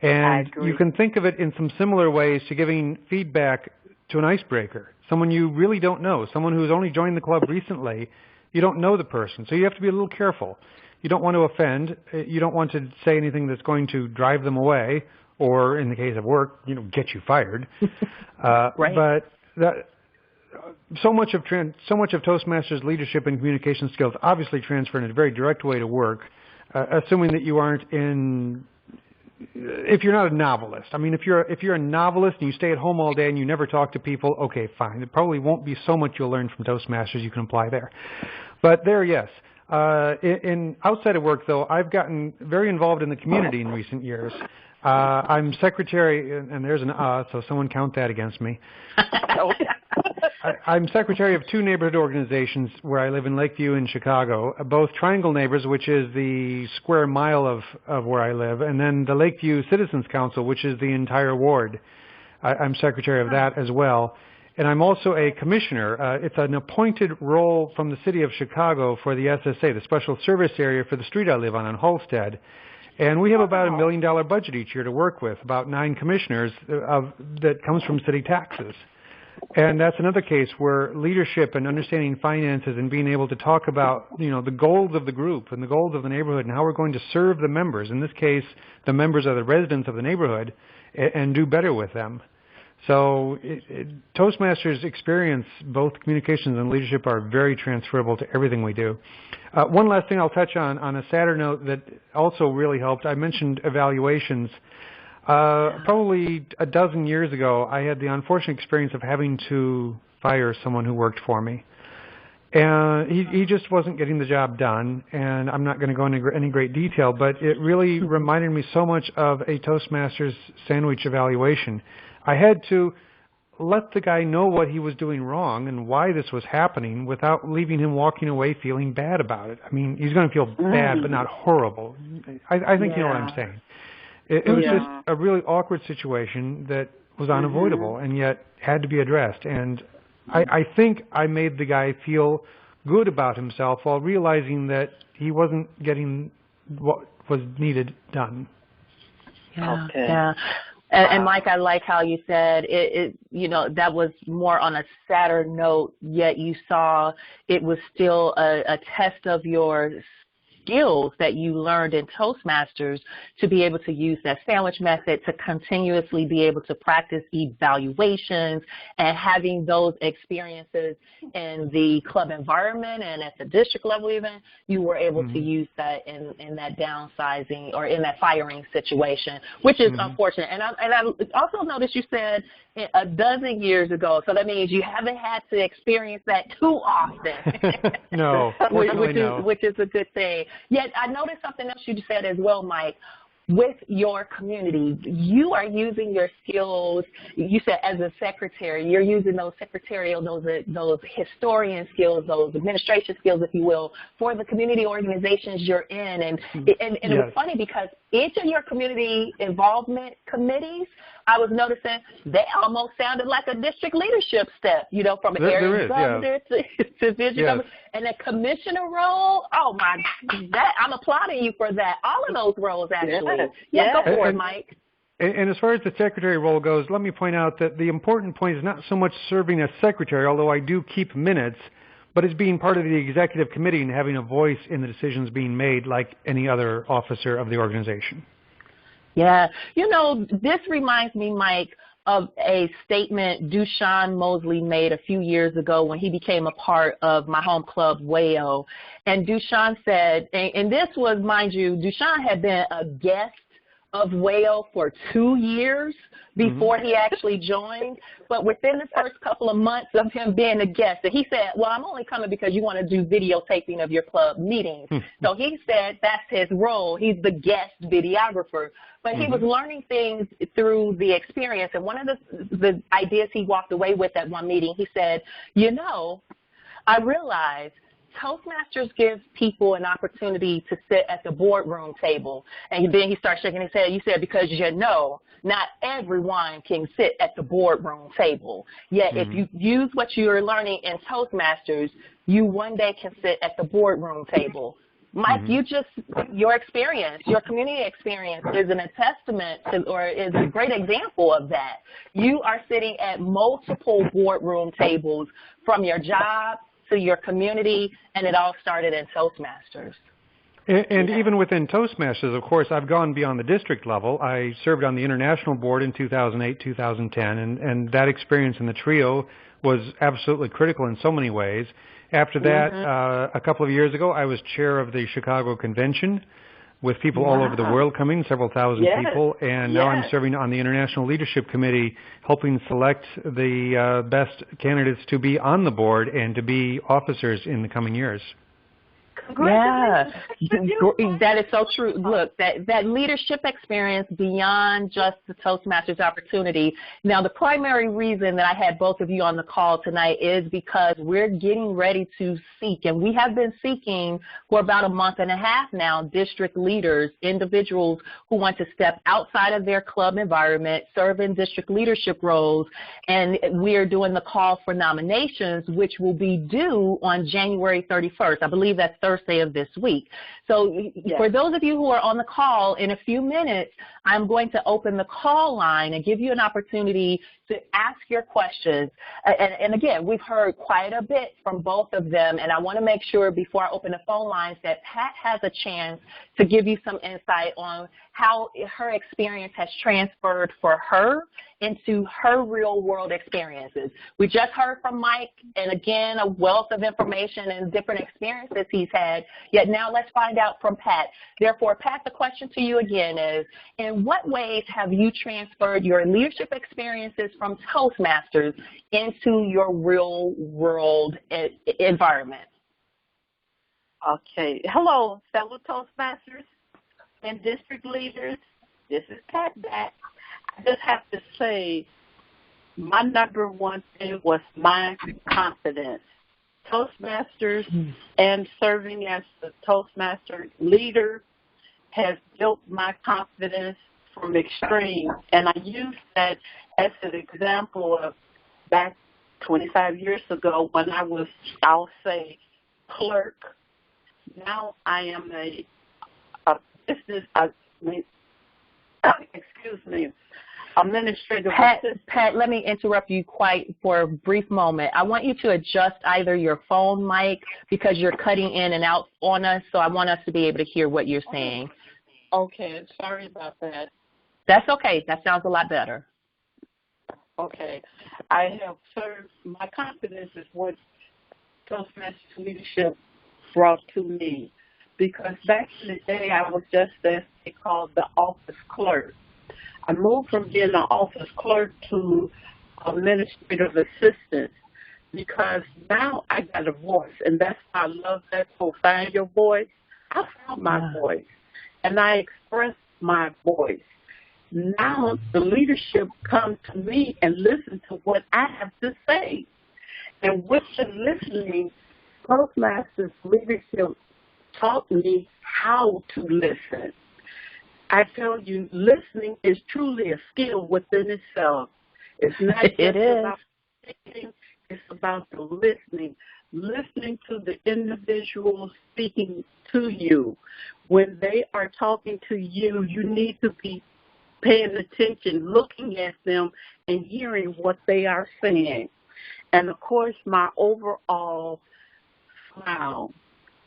And you can think of it in some similar ways to giving feedback to an icebreaker, someone you really don't know, someone who's only joined the club recently. You don't know the person, so you have to be a little careful. You don't want to offend. You don't want to say anything that's going to drive them away, or in the case of work, get you fired. Right. But so much of Toastmasters leadership and communication skills obviously transfer in a very direct way to work, assuming that you aren't if you're not a novelist. I mean, if you're a novelist and you stay at home all day and you never talk to people, okay, fine. It probably won't be so much you'll learn from Toastmasters you can apply there. But there, yes. Outside of work, though, I've gotten very involved in the community in recent years. I'm secretary, and there's an so someone count that against me. I'm secretary of two neighborhood organizations where I live in Lakeview in Chicago, both Triangle Neighbors, which is the square mile of where I live, and then the Lakeview Citizens Council, which is the entire ward. I'm secretary of that as well. And I'm also a commissioner. It's an appointed role from the city of Chicago for the SSA, the Special Service Area for the street I live on Halstead. And we have about $1 million budget each year to work with, about 9 commissioners that comes from city taxes. And that's another case where leadership and understanding finances and being able to talk about, the goals of the group and the goals of the neighborhood and how we're going to serve the members. In this case, the members are the residents of the neighborhood, and do better with them. So Toastmasters experience, both communications and leadership, are very transferable to everything we do. One last thing I'll touch on a sadder note that also really helped. I mentioned evaluations. Probably a dozen years ago, I had the unfortunate experience of having to fire someone who worked for me. And he just wasn't getting the job done, and I'm not going to go into any great detail, but it really reminded me so much of a Toastmasters sandwich evaluation. I had to let the guy know what he was doing wrong and why this was happening without leaving him walking away feeling bad about it. I mean, he's going to feel bad, but not horrible. I think you know what I'm saying. It was just a really awkward situation that was unavoidable and yet had to be addressed. And I think I made the guy feel good about himself while realizing that he wasn't getting what was needed done. Yeah, yeah. And Mike, I like how you said that was more on a sadder note, yet you saw it was still a test of your skills that you learned in Toastmasters to be able to use that sandwich method, to continuously be able to practice evaluations, and having those experiences in the club environment and at the district level even, you were able to use that in that downsizing or in that firing situation, which is unfortunate. And I also noticed you said a dozen years ago, so that means you haven't had to experience that too often. No, which is a good thing. Yet I noticed something else you said as well, Mike. with your community. You are using your skills. You said as a secretary, you're using those secretarial, those historian skills, those administration skills, if you will, for the community organizations you're in. And it was funny because each of your community involvement committees, I was noticing they almost sounded like a district leadership step, you know, from area governor to district governor. And the commissioner role, oh my, I'm applauding you for that. All of those roles, actually. Go for it, Mike. And as far as the secretary role goes, let me point out that the important point is not so much serving as secretary, although I do keep minutes, but as being part of the executive committee and having a voice in the decisions being made like any other officer of the organization. Yeah. You know, this reminds me, Mike, of a statement Dushan Mosley made a few years ago when he became a part of my home club, WAO. And Dushan said, and this was, mind you, Dushan had been a guest of WAO for 2 years before he actually joined. But within the first couple of months of him being a guest, and he said, well, I'm only coming because you want to do videotaping of your club meetings. So he said that's his role. He's the guest videographer. But he was learning things through the experience. And one of the ideas he walked away with at one meeting, he said, you know, I realized Toastmasters gives people an opportunity to sit at the boardroom table. And then he started shaking his head. You said, because you know, not everyone can sit at the boardroom table. Yet if you use what you're learning in Toastmasters, you one day can sit at the boardroom table. Mike, your experience, your community experience is a testament to, or is a great example of that. You are sitting at multiple boardroom tables from your job to your community, and it all started in Toastmasters. And even within Toastmasters, of course, I've gone beyond the district level. I served on the international board in 2008, 2010, and that experience in the trio was absolutely critical in so many ways. After that, a couple of years ago, I was chair of the Chicago Convention with people all over the world coming, several thousand people, and now I'm serving on the International Leadership Committee, helping select the best candidates to be on the board and to be officers in the coming years. Yeah, that is so true. Look, that leadership experience beyond just the Toastmasters opportunity. Now, the primary reason that I had both of you on the call tonight is because we're getting ready to seek, and we have been seeking for about a month and a half now, district leaders, individuals who want to step outside of their club environment, serve in district leadership roles, and we're doing the call for nominations, which will be due on January 31st. I believe that's Thursday of this week. So for those of you who are on the call, in a few minutes, I'm going to open the call line and give you an opportunity to ask your questions. And again, we've heard quite a bit from both of them, and I want to make sure before I open the phone lines that Pat has a chance to give you some insight on how her experience has transferred for her into her real-world experiences. We just heard from Mike, and again, a wealth of information and different experiences he's had, yet now let's find out from Pat. Therefore, Pat, the question to you again is, in what ways have you transferred your leadership experiences from Toastmasters into your real-world environment? Okay. Hello, fellow Toastmasters and district leaders. This is Pat back. I just have to say, my number one thing was my confidence. Toastmasters and serving as the Toastmaster leader has built my confidence from extreme. And I use that as an example of back 25 years ago when I was, I'll say, clerk. Now I am a business, administrative assistant. Pat, let me interrupt you for a brief moment. I want you to adjust either your phone mic because you're cutting in and out on us, so I want us to be able to hear what you're saying. Okay, sorry about that. That's okay. That sounds a lot better. Okay. I have served, my confidence is what Toastmasters leadership brought to me. Because back in the day, I was just as they called the office clerk. I moved from being an office clerk to administrative assistant because now I got a voice, and that's why I love that. So find your voice. I found my voice, and I express my voice. Now the leadership comes to me and listen to what I have to say. And with the listening, Toastmasters leadership taught me how to listen. I tell you, listening is truly a skill within itself. It's not just about speaking, it's about the listening to the individual speaking to you. When they are talking to you, you need to be paying attention, looking at them, and hearing what they are saying. And, of course, my overall smile.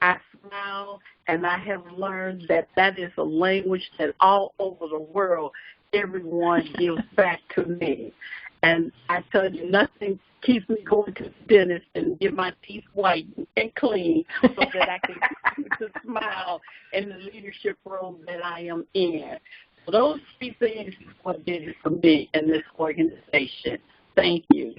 I smile, and I have learned that that is a language that all over the world, everyone gives back to me. And I tell you, nothing keeps me going to the dentist and get my teeth white and clean so that I can continue to smile in the leadership role that I am in. So those three things is what did it for me in this organization. Thank you.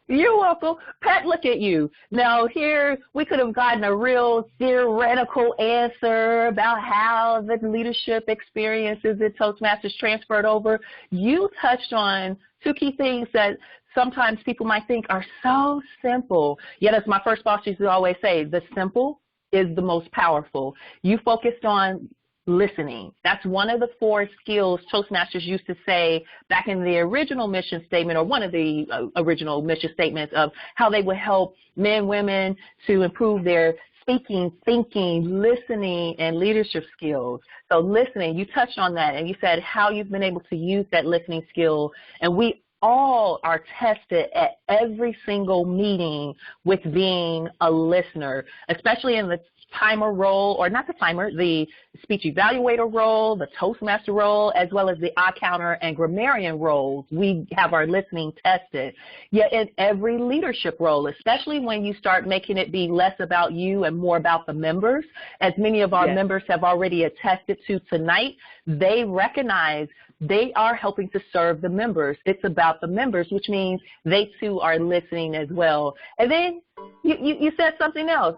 You're welcome. Pat, look at you. Now, here we could have gotten a real theoretical answer about how the leadership experiences at Toastmasters transferred over. You touched on two key things that sometimes people might think are so simple. Yet, as my first boss used to always say, the simple is the most powerful. You focused on listening. That's one of the 4 skills Toastmasters used to say back in the original mission statement, or one of the original mission statements of how they would help men, women to improve their speaking, thinking, listening, and leadership skills. So listening, you touched on that, and you said how you've been able to use that listening skill, and we all are tested at every single meeting with being a listener, especially in the timer role, or not the timer, the speech evaluator role, the Toastmaster role, as well as the eye counter and grammarian roles. We have our listening tested. Yet in every leadership role, especially when you start making it be less about you and more about the members, as many of our members have already attested to tonight, they recognize they are helping to serve the members. It's about the members, which means they too are listening as well. And then you said something else,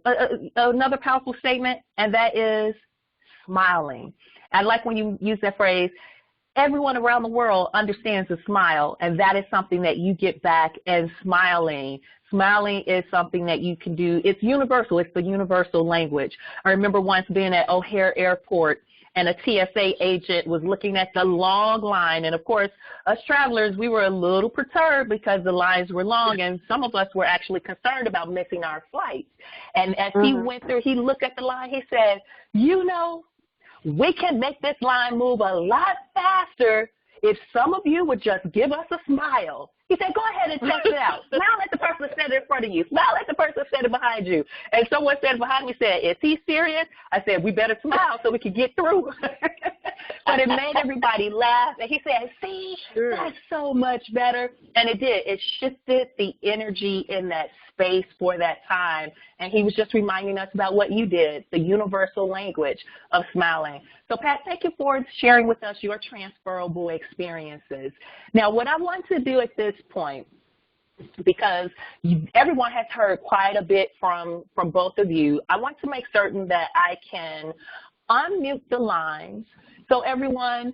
another powerful statement, and that is smiling. I like when you use that phrase, everyone around the world understands a smile, and that is something that you get back, and smiling. Smiling is something that you can do. It's universal. It's the universal language. I remember once being at O'Hare Airport, and a TSA agent was looking at the long line. And, of course, us travelers, we were a little perturbed because the lines were long, and some of us were actually concerned about missing our flight. And as he went through, he looked at the line, he said, you know, we can make this line move a lot faster if some of you would just give us a smile. He said, go ahead and test it out. Smile at the person standing in front of you. Smile at the person standing behind you. And someone standing behind me said, is he serious? I said, we better smile so we can get through. But it made everybody laugh. And he said, see, that's so much better. And it did. It shifted the energy in that space for that time. And he was just reminding us about what you did, the universal language of smiling. So, Pat, thank you for sharing with us your transferable experiences. Now, what I want to do at this point, because everyone has heard quite a bit from both of you, I want to make certain that I can unmute the lines. So, everyone,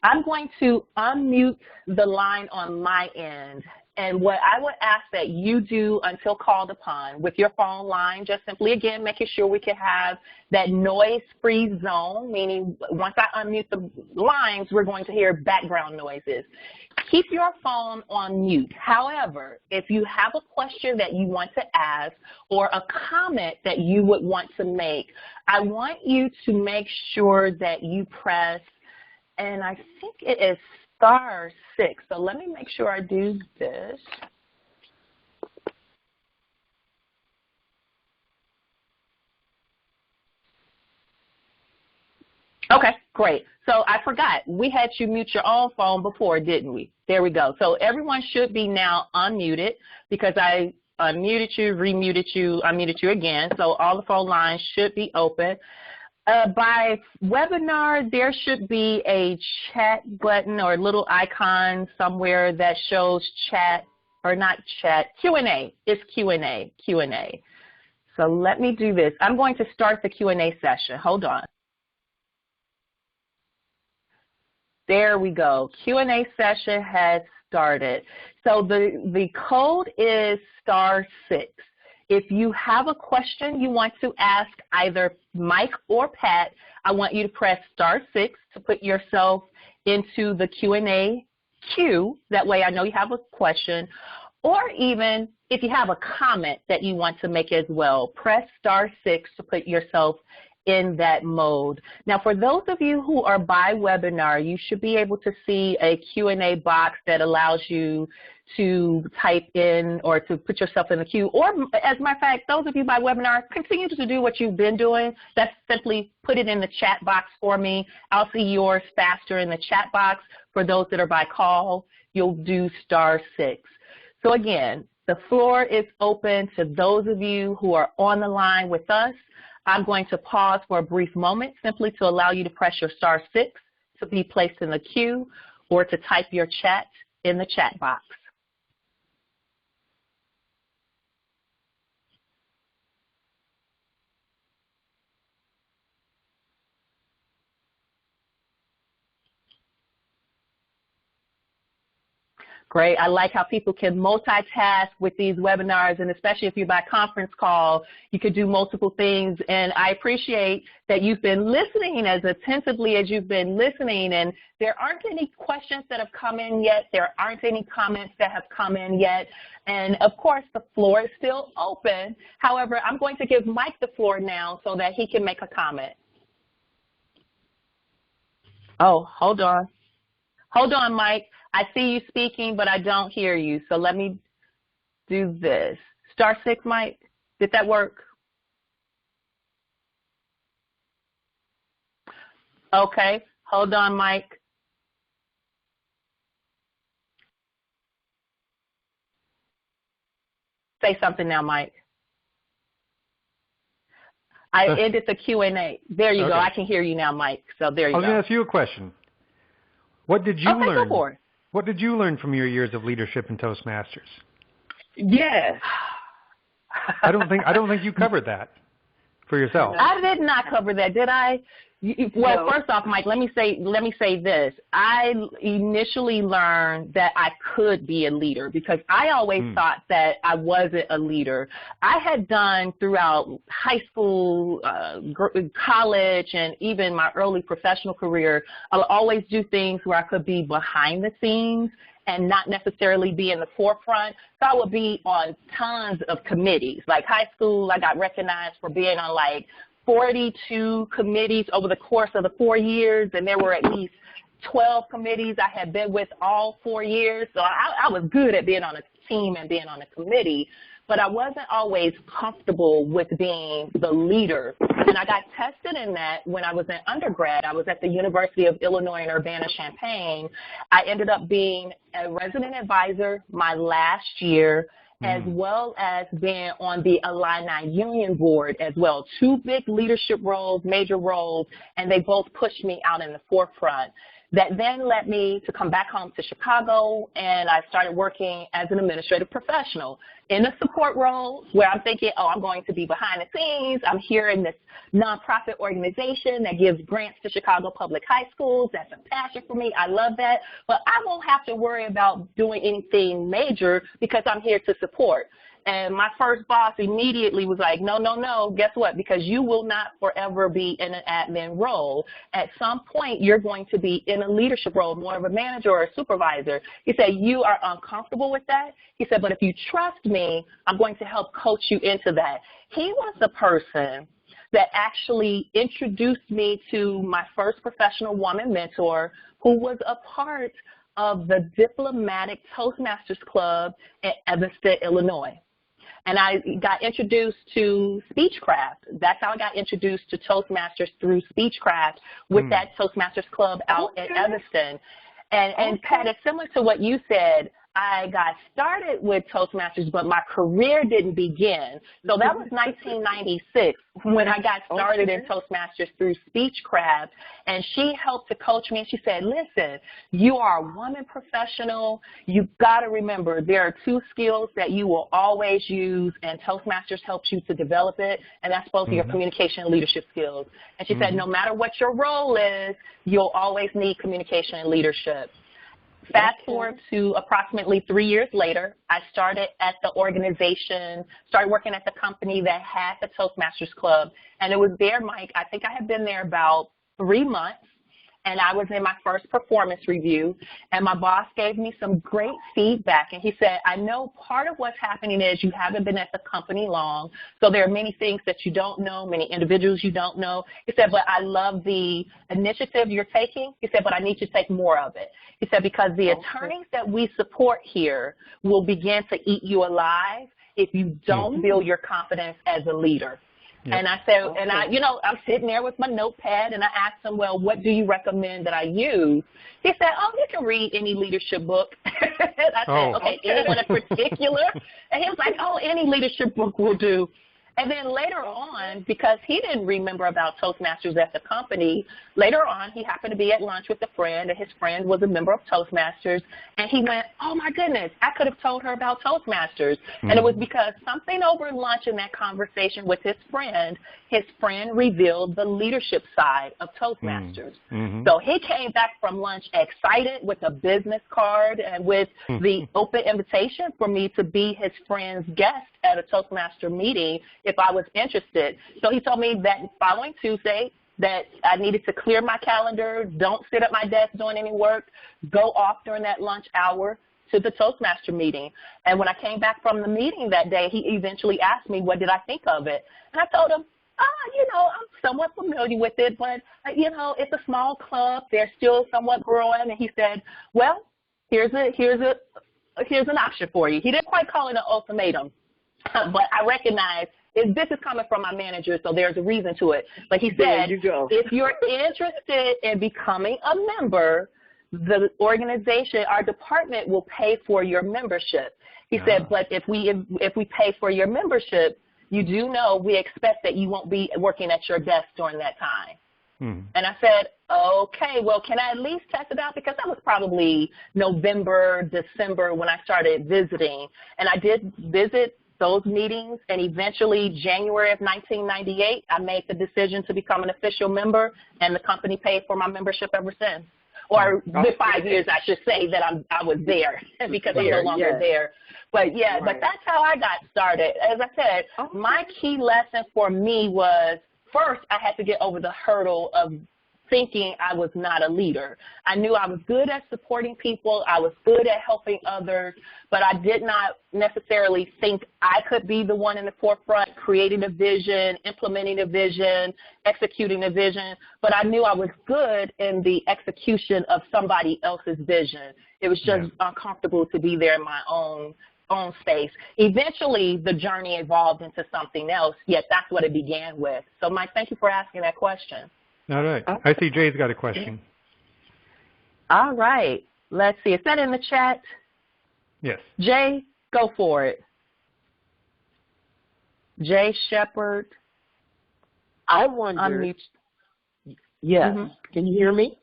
I'm going to unmute the line on my end. And what I would ask that you do until called upon with your phone line, just simply, again, making sure we can have that noise-free zone, meaning once I unmute the lines, we're going to hear background noises. Keep your phone on mute. However, if you have a question that you want to ask or a comment that you would want to make, I want you to make sure that you press, and I think it is *6. So let me make sure I do this. Okay, great. So I forgot. We had you mute your own phone before, didn't we? There we go. So everyone should be now unmuted because I unmuted you, remuted you, unmuted you again. So all the phone lines should be open. By webinar, there should be a chat button or a little icon somewhere that shows chat, or not chat, Q&A. It's Q&A, Q&A. So let me do this. I'm going to start the Q&A session. Hold on. There we go. Q&A session has started. So the code is *6. If you have a question you want to ask either Mike or Pat, I want you to press *6 to put yourself into the Q&A queue. That way I know you have a question. Or even if you have a comment that you want to make as well, press *6 to put yourself in that mode. Now, for those of you who are by webinar, you should be able to see a Q&A box that allows you to type in or to put yourself in the queue. Or, as a matter of fact, those of you by webinar, continue to do what you've been doing. That's simply put it in the chat box for me. I'll see yours faster in the chat box. For those that are by call, you'll do *6. So again, the floor is open to those of you who are on the line with us. I'm going to pause for a brief moment simply to allow you to press your *6 to be placed in the queue or to type your chat in the chat box. Great. I like how people can multitask with these webinars, and especially if you're by conference call, you could do multiple things. And I appreciate that you've been listening as attentively as you've been listening, and there aren't any questions that have come in yet. There aren't any comments that have come in yet. And, of course, the floor is still open. However, I'm going to give Mike the floor now so that he can make a comment. Oh, hold on. Hold on, Mike. I see you speaking, but I don't hear you. So let me do this. *6, Mike. Did that work? Okay. Hold on, Mike. Say something now, Mike. I ended the Q&A. There you go. I can hear you now, Mike. So there you go. I was going to ask you a question. What did you learn? Go for it. What did you learn from your years of leadership in Toastmasters? Yes. I don't think you covered that for yourself. I did not cover that, did I? Well, first off, Mike, let me say this. I initially learned that I could be a leader because I always thought that I wasn't a leader. I had done throughout high school, college, and even my early professional career, I'll always do things where I could be behind the scenes and not necessarily be in the forefront. So I would be on tons of committees. Like high school, I got recognized for being on like 42 committees over the course of the 4 years, and there were at least 12 committees I had been with all 4 years. So I was good at being on a team and being on a committee, but I wasn't always comfortable with being the leader. And I got tested in that when I was in undergrad. I was at the University of Illinois in Urbana-Champaign. I ended up being a resident advisor my last year, as well as being on the Alumni Union Board as well. 2 big leadership roles, major roles, and they both pushed me out in the forefront. That then led me to come back home to Chicago, and I started working as an administrative professional in a support role where I'm thinking, oh, I'm going to be behind the scenes. I'm here in this nonprofit organization that gives grants to Chicago public high schools. That's a passion for me. I love that. But I won't have to worry about doing anything major because I'm here to support. And my first boss immediately was like, no, no, no, guess what? Because you will not forever be in an admin role. At some point, you're going to be in a leadership role, more of a manager or a supervisor. He said, you are uncomfortable with that. He said, but if you trust me, I'm going to help coach you into that. He was the person that actually introduced me to my first professional woman mentor who was a part of the Diplomatic Toastmasters Club in Evanston, Illinois. And I got introduced to Speechcraft. That's how I got introduced to Toastmasters, through Speechcraft with that Toastmasters Club out in Evanston. And Pat, it's similar to what you said. I got started with Toastmasters, but my career didn't begin. So that was 1996 when I got started in Toastmasters through Speechcraft. And she helped to coach me. And she said, listen, you are a woman professional. You've got to remember there are two skills that you will always use, and Toastmasters helps you to develop it, and that's both your communication and leadership skills. And she said, no matter what your role is, you'll always need communication and leadership. Fast forward to approximately 3 years later, I started at the organization, started working at the company that had the Toastmasters Club. And it was there, Mike, I think I had been there about 3 months. And I was in my first performance review, and my boss gave me some great feedback. And he said, I know part of what's happening is you haven't been at the company long, so there are many things that you don't know, many individuals you don't know. He said, but I love the initiative you're taking. He said, but I need you to take more of it. He said, because the attorneys that we support here will begin to eat you alive if you don't build your confidence as a leader. Yep. And I said, and I'm sitting there with my notepad, and I asked him, well, what do you recommend that I use? He said, oh, you can read any leadership book. And I said, okay, anyone in particular? And he was like, oh, any leadership book will do. And then later on, because he didn't remember about Toastmasters at the company, later on he happened to be at lunch with a friend, and his friend was a member of Toastmasters, and he went, oh, my goodness, I could have told her about Toastmasters. And it was because something over lunch in that conversation with his friend revealed the leadership side of Toastmasters. So he came back from lunch excited with a business card and with the open invitation for me to be his friend's guest at a Toastmaster meeting if I was interested. So he told me that following Tuesday that I needed to clear my calendar, don't sit at my desk doing any work, go off during that lunch hour to the Toastmaster meeting. And when I came back from the meeting that day, he eventually asked me, what did I think of it? And I told him, I'm somewhat familiar with it, but, it's a small club. They're still somewhat growing. And he said, well, here's an option for you. He didn't quite call it an ultimatum, but I recognize this is coming from my manager, so there's a reason to it. But he said, if you're interested in becoming a member, the organization, our department will pay for your membership. He said, but if we pay for your membership, you do know we expect that you won't be working at your desk during that time. And I said, okay, well, can I at least test it out? Because that was probably November, December when I started visiting. And I did visit those meetings, and eventually January of 1998, I made the decision to become an official member, and the company paid for my membership ever since. Or the 5 years, I should say, that I was there because I'm no longer there. But, but that's how I got started. As I said, my key lesson for me was, first, I had to get over the hurdle of thinking I was not a leader. I knew I was good at supporting people. I was good at helping others, but I did not necessarily think I could be the one in the forefront creating a vision, implementing a vision, executing a vision, but I knew I was good in the execution of somebody else's vision. It was just uncomfortable to be there in my own space. Eventually, the journey evolved into something else, yet that's what it began with. So, Mike, thank you for asking that question. All right. I see Jay's got a question. All right. Let's see. Is that in the chat? Yes. Jay, go for it. Jay Shepard. I wonder. Yes. Can you hear me?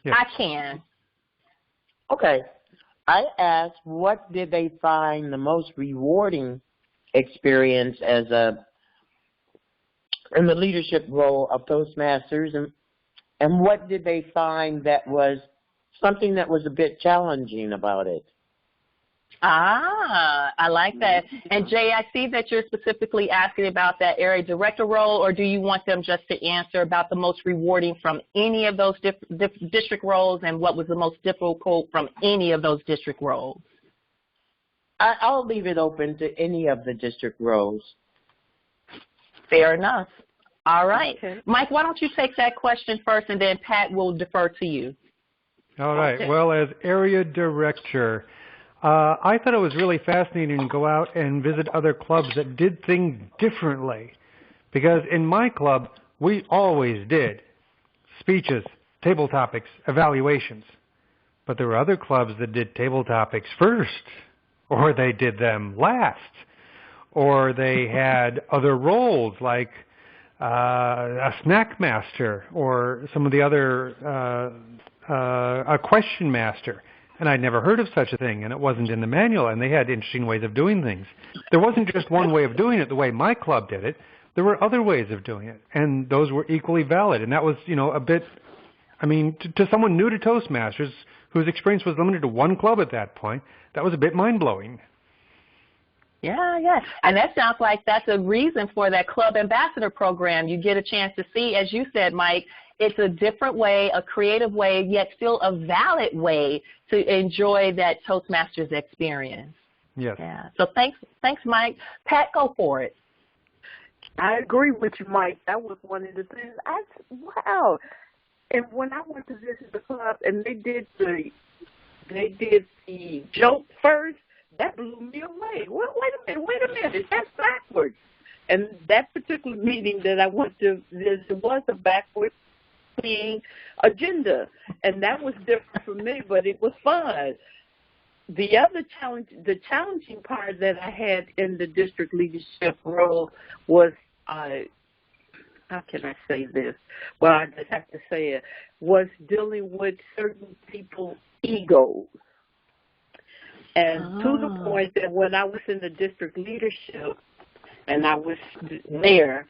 Yes. I can. Okay. I asked, what did they find the most rewarding experience in the leadership role of Toastmasters, and what did they find that was something that was a bit challenging about it? I like that. And Jay, I see that you're specifically asking about that area director role, or do you want them just to answer about the most rewarding from any of those district roles, and what was the most difficult from any of those district roles? I'll leave it open to any of the district roles. Fair enough. All right. Okay. Mike, why don't you take that question first, and then Pat will defer to you. All right. Okay. Well, as area director, I thought it was really fascinating to go out and visit other clubs that did things differently. Because in my club, we always did speeches, table topics, evaluations. But there were other clubs that did table topics first, or they did them last, or they had other roles like a snack master or some of the other, a question master. And I'd never heard of such a thing, and it wasn't in the manual, and they had interesting ways of doing things. There wasn't just one way of doing it the way my club did it. There were other ways of doing it, and those were equally valid. And that was, a bit, to someone new to Toastmasters, whose experience was limited to one club at that point, that was a bit mind-blowing. Yeah. And that sounds like that's a reason for that club ambassador program. You get a chance to see, as you said, Mike, it's a different way, a creative way, yet still a valid way to enjoy that Toastmasters experience. Yes. Yeah. So thanks, Mike. Pat, go for it. I agree with you, Mike. That was one of the things. Wow. And when I went to visit the club and they did the joke first, that blew me away. Wait a minute, that's backwards. And that particular meeting that I went to visit was a backwards agenda, and that was different for me, but it was fun. The other challenging part that I had in the district leadership role was, how can I say this? Well, I just have to say it, was dealing with certain people's egos. And to the point that when I was in the district leadership and I was there,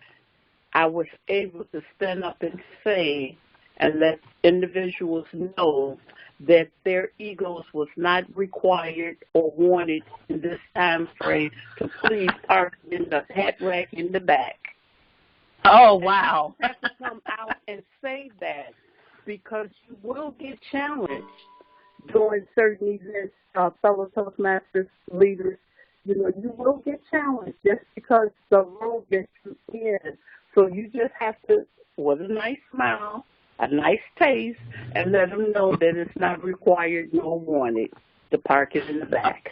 I was able to stand up and say and let individuals know that their egos was not required or wanted in this time frame to please park in the hat rack in the back. Oh, wow. And you have to come out and say that because you will get challenged during certain events, fellow Toastmasters leaders. You will get challenged just because the role that you're in. So you just have to, with a nice smile, a nice taste, and let them know that it's not required nor wanted to park it in the back.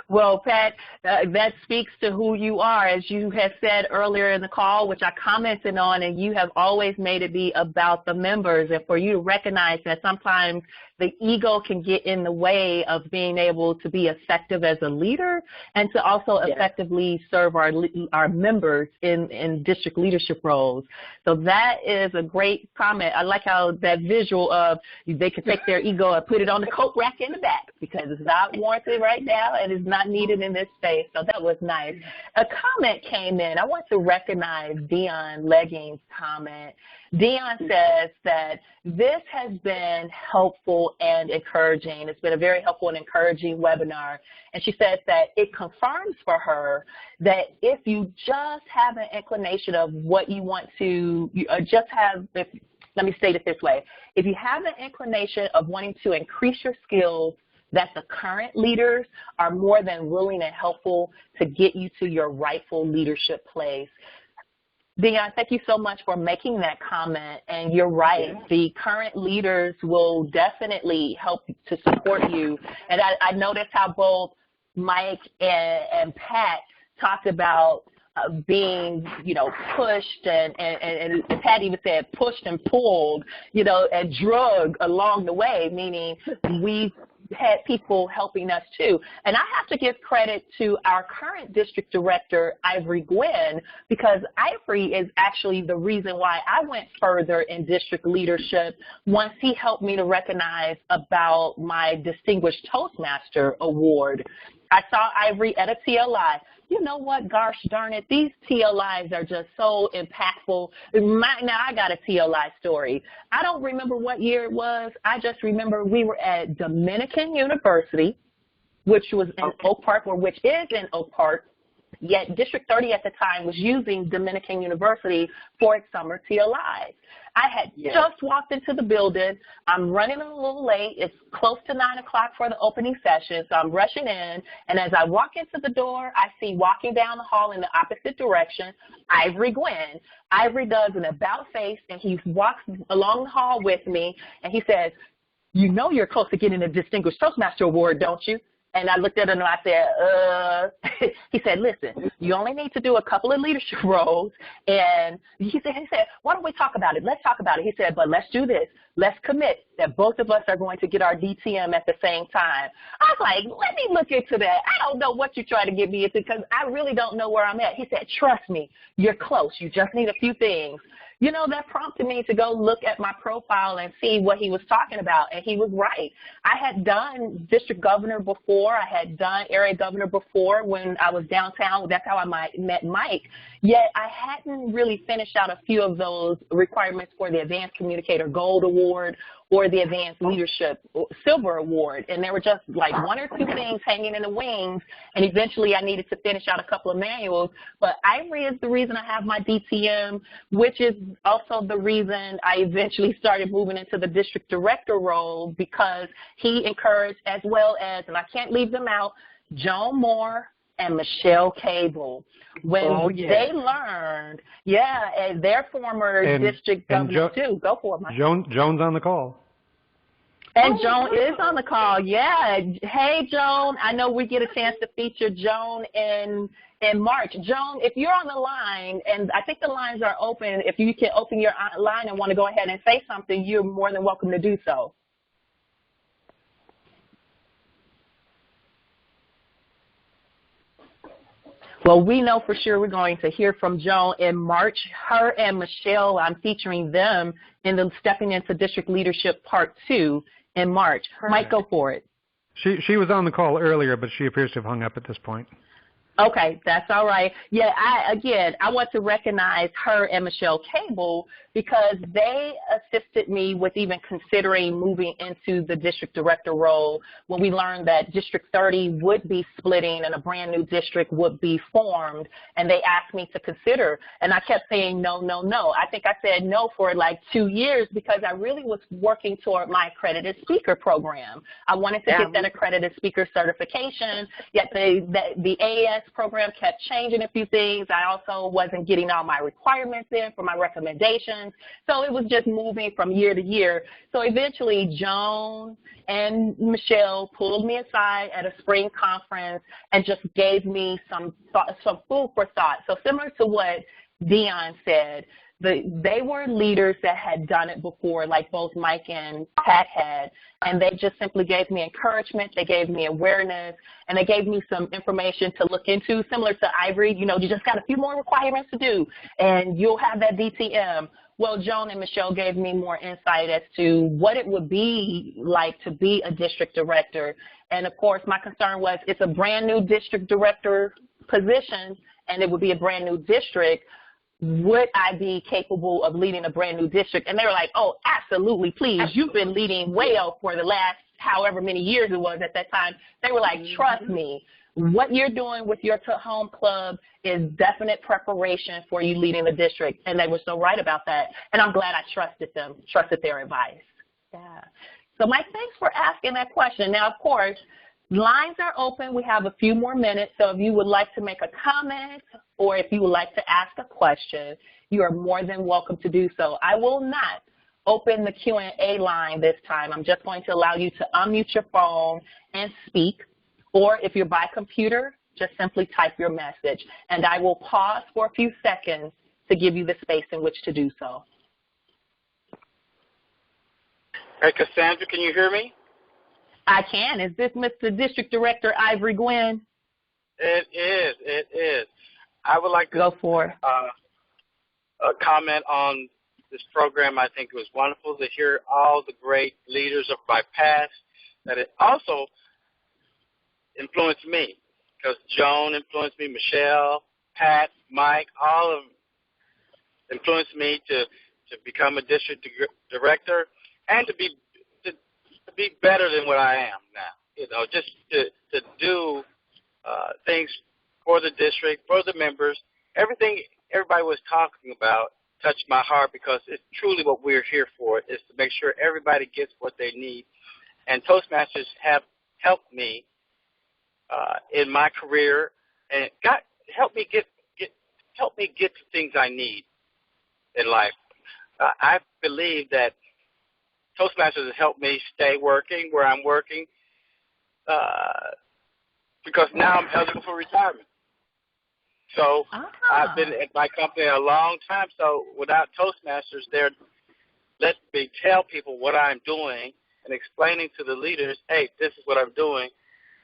Well, Pat, that speaks to who you are. As you had said earlier in the call, which I commented on, and you have always made it be about the members, and for you to recognize that sometimes the ego can get in the way of being able to be effective as a leader and to also effectively serve our members in district leadership roles. So that is a great comment. I like how that visual of they can take their ego and put it on the coat rack in the back because it's not warranted right now and it's not needed in this space. So that was nice. A comment came in. I want to recognize Dion Legging's comment. Dion says that this has been helpful and encouraging. It's been a very helpful and encouraging webinar. And she says that it confirms for her that if you just have an inclination of what you want to, let me state it this way. If you have an inclination of wanting to increase your skills, that the current leaders are more than willing and helpful to get you to your rightful leadership place. Dion, thank you so much for making that comment, and you're right. The current leaders will definitely help to support you. And I noticed how both Mike and Pat talked about being, pushed and Pat even said pushed and pulled, and drugged along the way, meaning we had people helping us too. And I have to give credit to our current district director, Ivory Gwynn, because Ivory is actually the reason why I went further in district leadership once he helped me to recognize about my Distinguished Toastmaster Award. I saw Ivory at a TLI. You know what, gosh darn it, these TLIs are just so impactful. Now I got a TLI story. I don't remember what year it was. I just remember we were at Dominican University, which was in Oak Park, which is in Oak Park, yet District 30 at the time was using Dominican University for its summer TLIs. I had just walked into the building. I'm running a little late. It's close to 9 o'clock for the opening session, so I'm rushing in. And as I walk into the door, I see walking down the hall in the opposite direction, Ivory Gwynn. Ivory does an about face, and he walks along the hall with me, and he says, "You know you're close to getting a Distinguished Toastmaster Award, don't you?" And I looked at him and I said, he said, listen, you only need to do a couple of leadership roles. And he said, why don't we talk about it? Let's talk about it. He said, but let's do this. Let's commit that both of us are going to get our DTM at the same time. I was like, let me look into that. I don't know what you're trying to get me into because I really don't know where I'm at. He said, trust me, you're close. You just need a few things. You know, that prompted me to go look at my profile and see what he was talking about, and he was right. I had done district governor before. I had done area governor before when I was downtown. That's how I met Mike. Yet I hadn't really finished out a few of those requirements for the Advanced Communicator Gold Award or the Advanced Leadership Silver Award. And there were just like one or two things hanging in the wings, and eventually I needed to finish out a couple of manuals. But Ivory is the reason I have my DTM, which is also the reason I eventually started moving into the district director role, because he encouraged, as well as, and I can't leave them out, Joan Moore and Michelle Cable. When they learned, and their former district governor too. Go for it, Mike. Joan's on the call. And Joan is on the call, Hey, Joan, I know we get a chance to feature Joan in March. Joan, if you're on the line, and I think the lines are open, if you can open your line and want to go ahead and say something, you're more than welcome to do so. Well, we know for sure we're going to hear from Joan in March. Her and Michelle, I'm featuring them in the Stepping into District Leadership Part 2 in March. Mike, go for it. She was on the call earlier, but she appears to have hung up at this point. Okay, that's all right. I want to recognize her and Michelle Cable because they assisted me with even considering moving into the district director role when we learned that District 30 would be splitting and a brand new district would be formed, and they asked me to consider, and I kept saying no, no, no. I think I said no for like 2 years because I really was working toward my accredited speaker program. I wanted to get that accredited speaker certification, yet the AAS program kept changing a few things. I also wasn't getting all my requirements in for my recommendations. So it was just moving from year to year. So eventually Joan and Michelle pulled me aside at a spring conference and just gave me some food for thought. So similar to what Dion said, they were leaders that had done it before, like both Mike and Pat had, and they just simply gave me encouragement, they gave me awareness, and they gave me some information to look into, similar to Ivory. You know, you just got a few more requirements to do, and you'll have that DTM. Well, Joan and Michelle gave me more insight as to what it would be like to be a district director. And, of course, my concern was it's a brand-new district director position, and it would be a brand-new district. Would I be capable of leading a brand new district? And they were like, oh, absolutely, please. You've been leading WAO for the last however many years it was at that time. They were like, trust me, what you're doing with your home club is definite preparation for you leading the district. And they were so right about that. And I'm glad I trusted their advice. Yeah. So Mike, thanks for asking that question. Now, of course, lines are open. We have a few more minutes, so if you would like to make a comment or if you would like to ask a question, you are more than welcome to do so. I will not open the Q&A line this time. I'm just going to allow you to unmute your phone and speak, or if you're by computer, just simply type your message. And I will pause for a few seconds to give you the space in which to do so. Hey, Cassandra, can you hear me? I can. Is this Mr. District Director Ivory Gwynn? It is. It is. I would like to go for comment on this program. I think it was wonderful to hear all the great leaders of my past, that it also influenced me, because Joan influenced me, Michelle, Pat, Mike, all of them influenced me to become a district director and to be better than what I am now. You know, just to do things for the district, for the members. Everything everybody was talking about touched my heart, because it's truly what we're here for, is to make sure everybody gets what they need. And Toastmasters have helped me in my career, and helped me get the things I need in life. I believe that Toastmasters has helped me stay working where I'm working, because now I'm eligible for retirement. So I've been at my company a long time. So without Toastmasters, let me tell people what I'm doing and explaining to the leaders, hey, this is what I'm doing.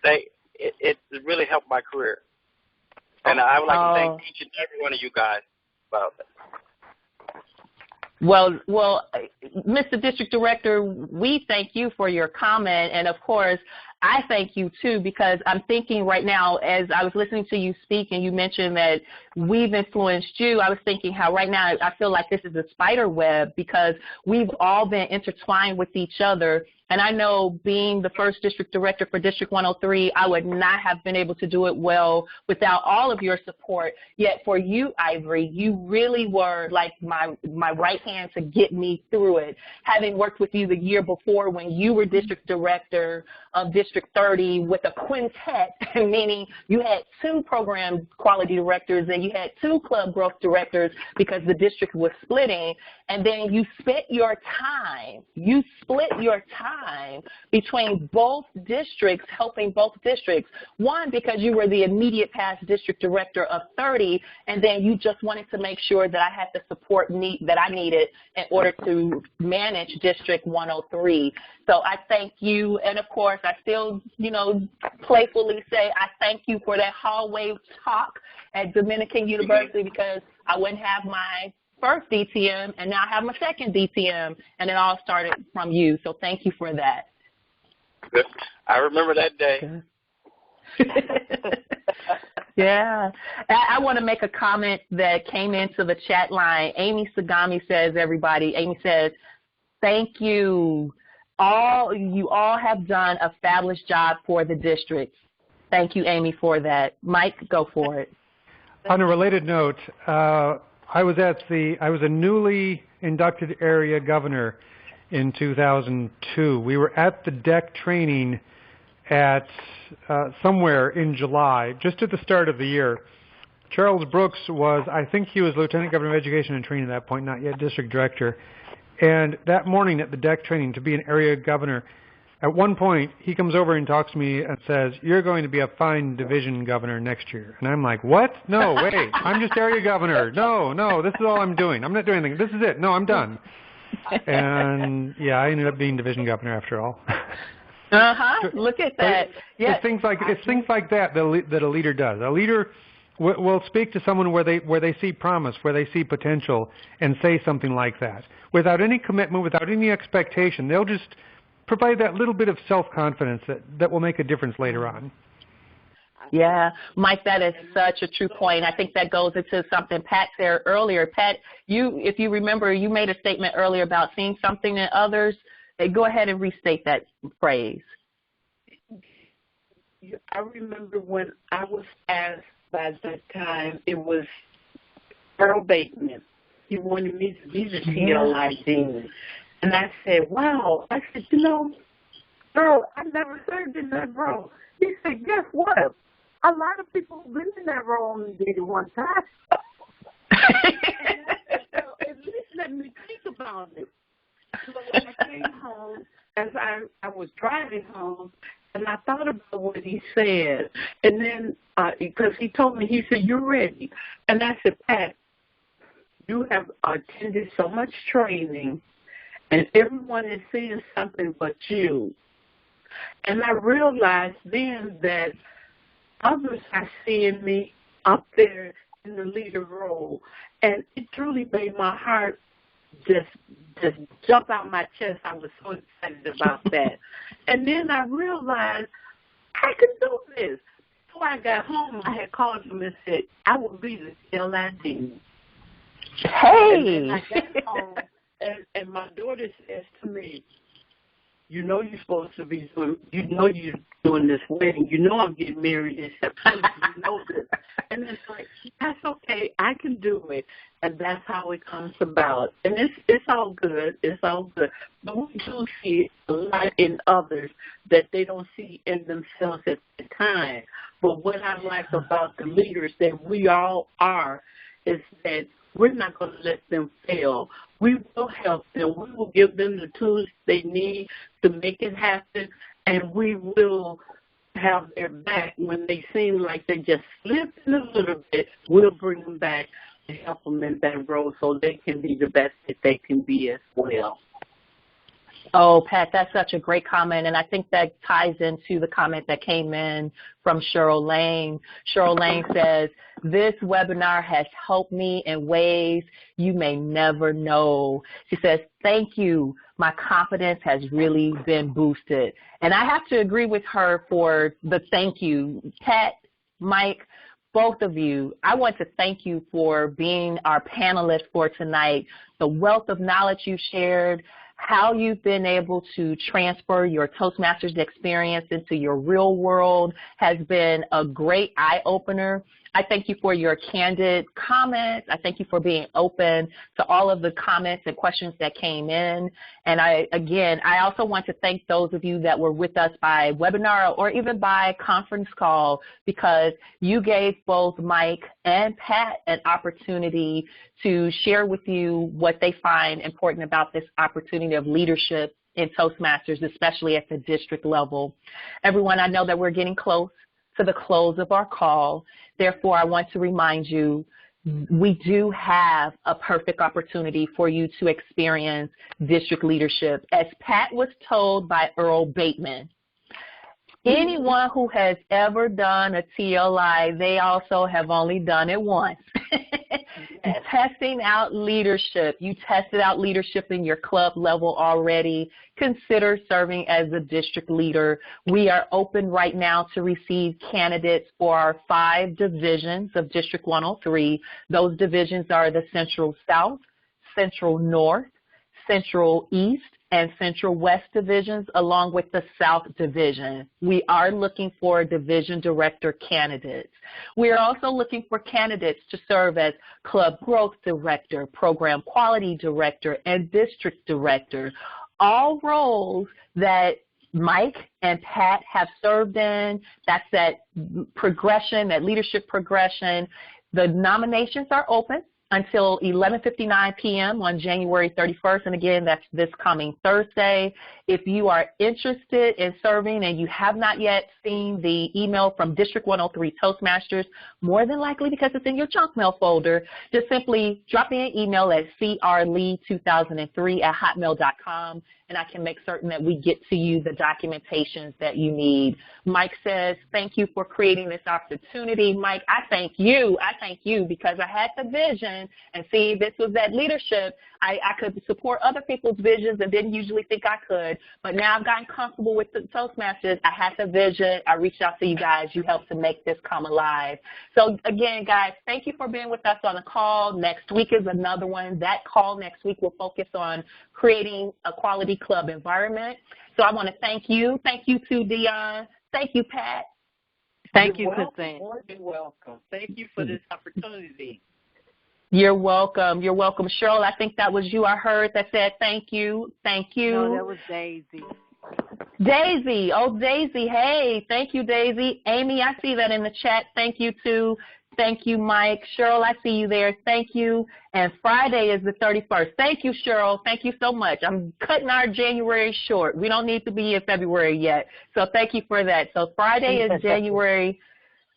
It really helped my career. And I would like to thank each and every one of you guys about that. Well, Mr. District Director, we thank you for your comment, and of course, I thank you too, because I'm thinking right now, as I was listening to you speak and you mentioned that we've influenced you, I was thinking how right now I feel like this is a spider web because we've all been intertwined with each other. And I know being the first district director for District 103, I would not have been able to do it well without all of your support. Yet for you, Ivory, you really were like my right hand to get me through it. Having worked with you the year before when you were district director of District 30 with a quintet, meaning you had 2 program quality directors and you had 2 club growth directors because the district was splitting. And then you split your time between both districts, helping both districts. One, because you were the immediate past district director of 30, and then you just wanted to make sure that I had the support that I needed in order to manage District 103. So I thank you, and of course, I still, playfully say I thank you for that hallway talk at Dominican University because I wouldn't have my first DTM, and now I have my second DTM, and it all started from you. So thank you for that. I remember that day. Yeah. I want to make a comment that came into the chat line. Amy Sagami says, everybody, Amy says, thank you. You all have done a fabulous job for the district. Thank you, Amy, for that. Mike, go for it. On a related note, I was a newly inducted area governor in 2002. We were at the DEC training at somewhere in July, just at the start of the year. Charles Brooks I think he was Lieutenant Governor of Education and Training at that point, not yet District Director. And that morning at the DEC training to be an area governor, at one point he comes over and talks to me and says, "You're going to be a fine division governor next year." And I'm like, "What? No, wait, I'm just area governor. No, this is all I'm doing. I'm not doing anything. This is it. No, I'm done." And yeah, I ended up being division governor after all. Look at that. It's things like that that a leader does. A leader will speak to someone where they see promise, where they see potential, and say something like that without any commitment, without any expectation. They'll just provide that little bit of self-confidence that will make a difference later on. Yeah, Mike, that is such a true point. I think that goes into something Pat said earlier. Pat, if you remember, you made a statement earlier about seeing something in others. Go ahead and restate that phrase. I remember when I was asked by that time, it was Earl Bateman. He wanted me to be the CLI dean. And I said, wow. I said, Earl, I never served in that role. He said, guess what? A lot of people have been in that role and did it one time. And I said, well, at least let me think about it. So when I came home, as I was driving home, and I thought about what he said. And then, because he told me, he said, you're ready. And I said, Pat, you have attended so much training, and everyone is seeing something but you. And I realized then that others are seeing me up there in the leader role. And it truly made my heart just jump out my chest. I was so excited about that. And then I realized I could do this. Before I got home, I had called him and said, I will be the CLI dean. Hey! And I got home, and my daughter says to me, you're supposed to be doing, you're doing this wedding. I'm getting married in September. This. And it's like, that's okay. I can do it. And that's how it comes about. And it's all good. It's all good. But we do see a lot in others that they don't see in themselves at the time. But what I like about the leaders that we all are is that we're not going to let them fail. We will help them. We will give them the tools they need to make it happen, and we will have their back when they seem like they just slipping a little bit. We'll bring them back and help them in that role so they can be the best that they can be as well. Oh, Pat, that's such a great comment, and I think that ties into the comment that came in from Cheryl Lane. Cheryl Lane says, this webinar has helped me in ways you may never know. She says, thank you. My confidence has really been boosted. And I have to agree with her for the thank you. Pat, Mike, both of you, I want to thank you for being our panelist for tonight. The wealth of knowledge you shared, how you've been able to transfer your Toastmasters experience into your real world has been a great eye-opener. I thank you for your candid comments. I thank you for being open to all of the comments and questions that came in. And I also want to thank those of you that were with us by webinar or even by conference call, because you gave both Mike and Pat an opportunity to share with you what they find important about this opportunity of leadership in Toastmasters, especially at the district level. Everyone, I know that we're getting close to the close of our call. Therefore, I want to remind you, we do have a perfect opportunity for you to experience district leadership. As Pat was told by Earl Bateman, anyone who has ever done a TLI, they also have only done it once. Testing out leadership. You tested out leadership in your club level already. Consider serving as a district leader. We are open right now to receive candidates for our 5 divisions of District 103. Those divisions are the Central South, Central North, Central East, and Central West divisions, along with the South division. We are looking for division director candidates. We are also looking for candidates to serve as club growth director, program quality director, and district director, all roles that Mike and Pat have served in. That's that progression, that leadership progression. The nominations are open until 11:59 p.m. on January 31st, and again, that's this coming Thursday. If you are interested in serving and you have not yet seen the email from District 103 Toastmasters, more than likely because it's in your junk mail folder, just simply drop me an email at crlee2003@hotmail.com, and I can make certain that we get to you the documentations that you need. Mike says, thank you for creating this opportunity. Mike, I thank you because I had the vision, and see, this was that leadership. I could support other people's visions and didn't usually think I could, but now I've gotten comfortable with the Toastmasters. I had the vision. I reached out to you guys. You helped to make this come alive. So again, guys, thank you for being with us on the call. Next week is another one. That call next week will focus on creating a quality club environment. So I want to thank you. Thank you to Dion. Thank you, Pat. Thank you, Cassandra. You're welcome. Thank you for this opportunity. You're welcome. You're welcome. Cheryl, I think that was you I heard that said thank you. Thank you. No, that was Daisy. Daisy. Oh, Daisy. Hey, thank you, Daisy. Amy, I see that in the chat. Thank you, too. Thank you, Mike. Cheryl, I see you there. Thank you. And Friday is the 31st. Thank you, Cheryl. Thank you so much. I'm cutting our January short. We don't need to be in February yet. So thank you for that. So Friday is January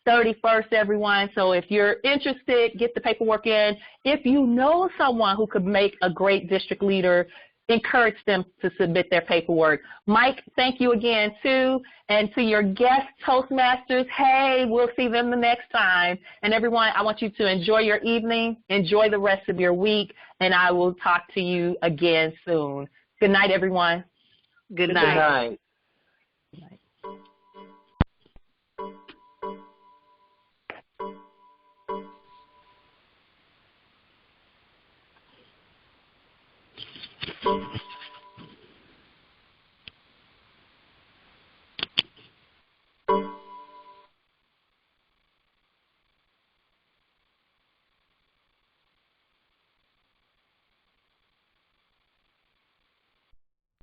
31st, everyone. So if you're interested, get the paperwork in. If you know someone who could make a great district leader, encourage them to submit their paperwork. Mike, thank you again, too. And to your guest Toastmasters, hey, we'll see them the next time. And everyone, I want you to enjoy your evening, enjoy the rest of your week, and I will talk to you again soon. Good night, everyone. Good night. Good night.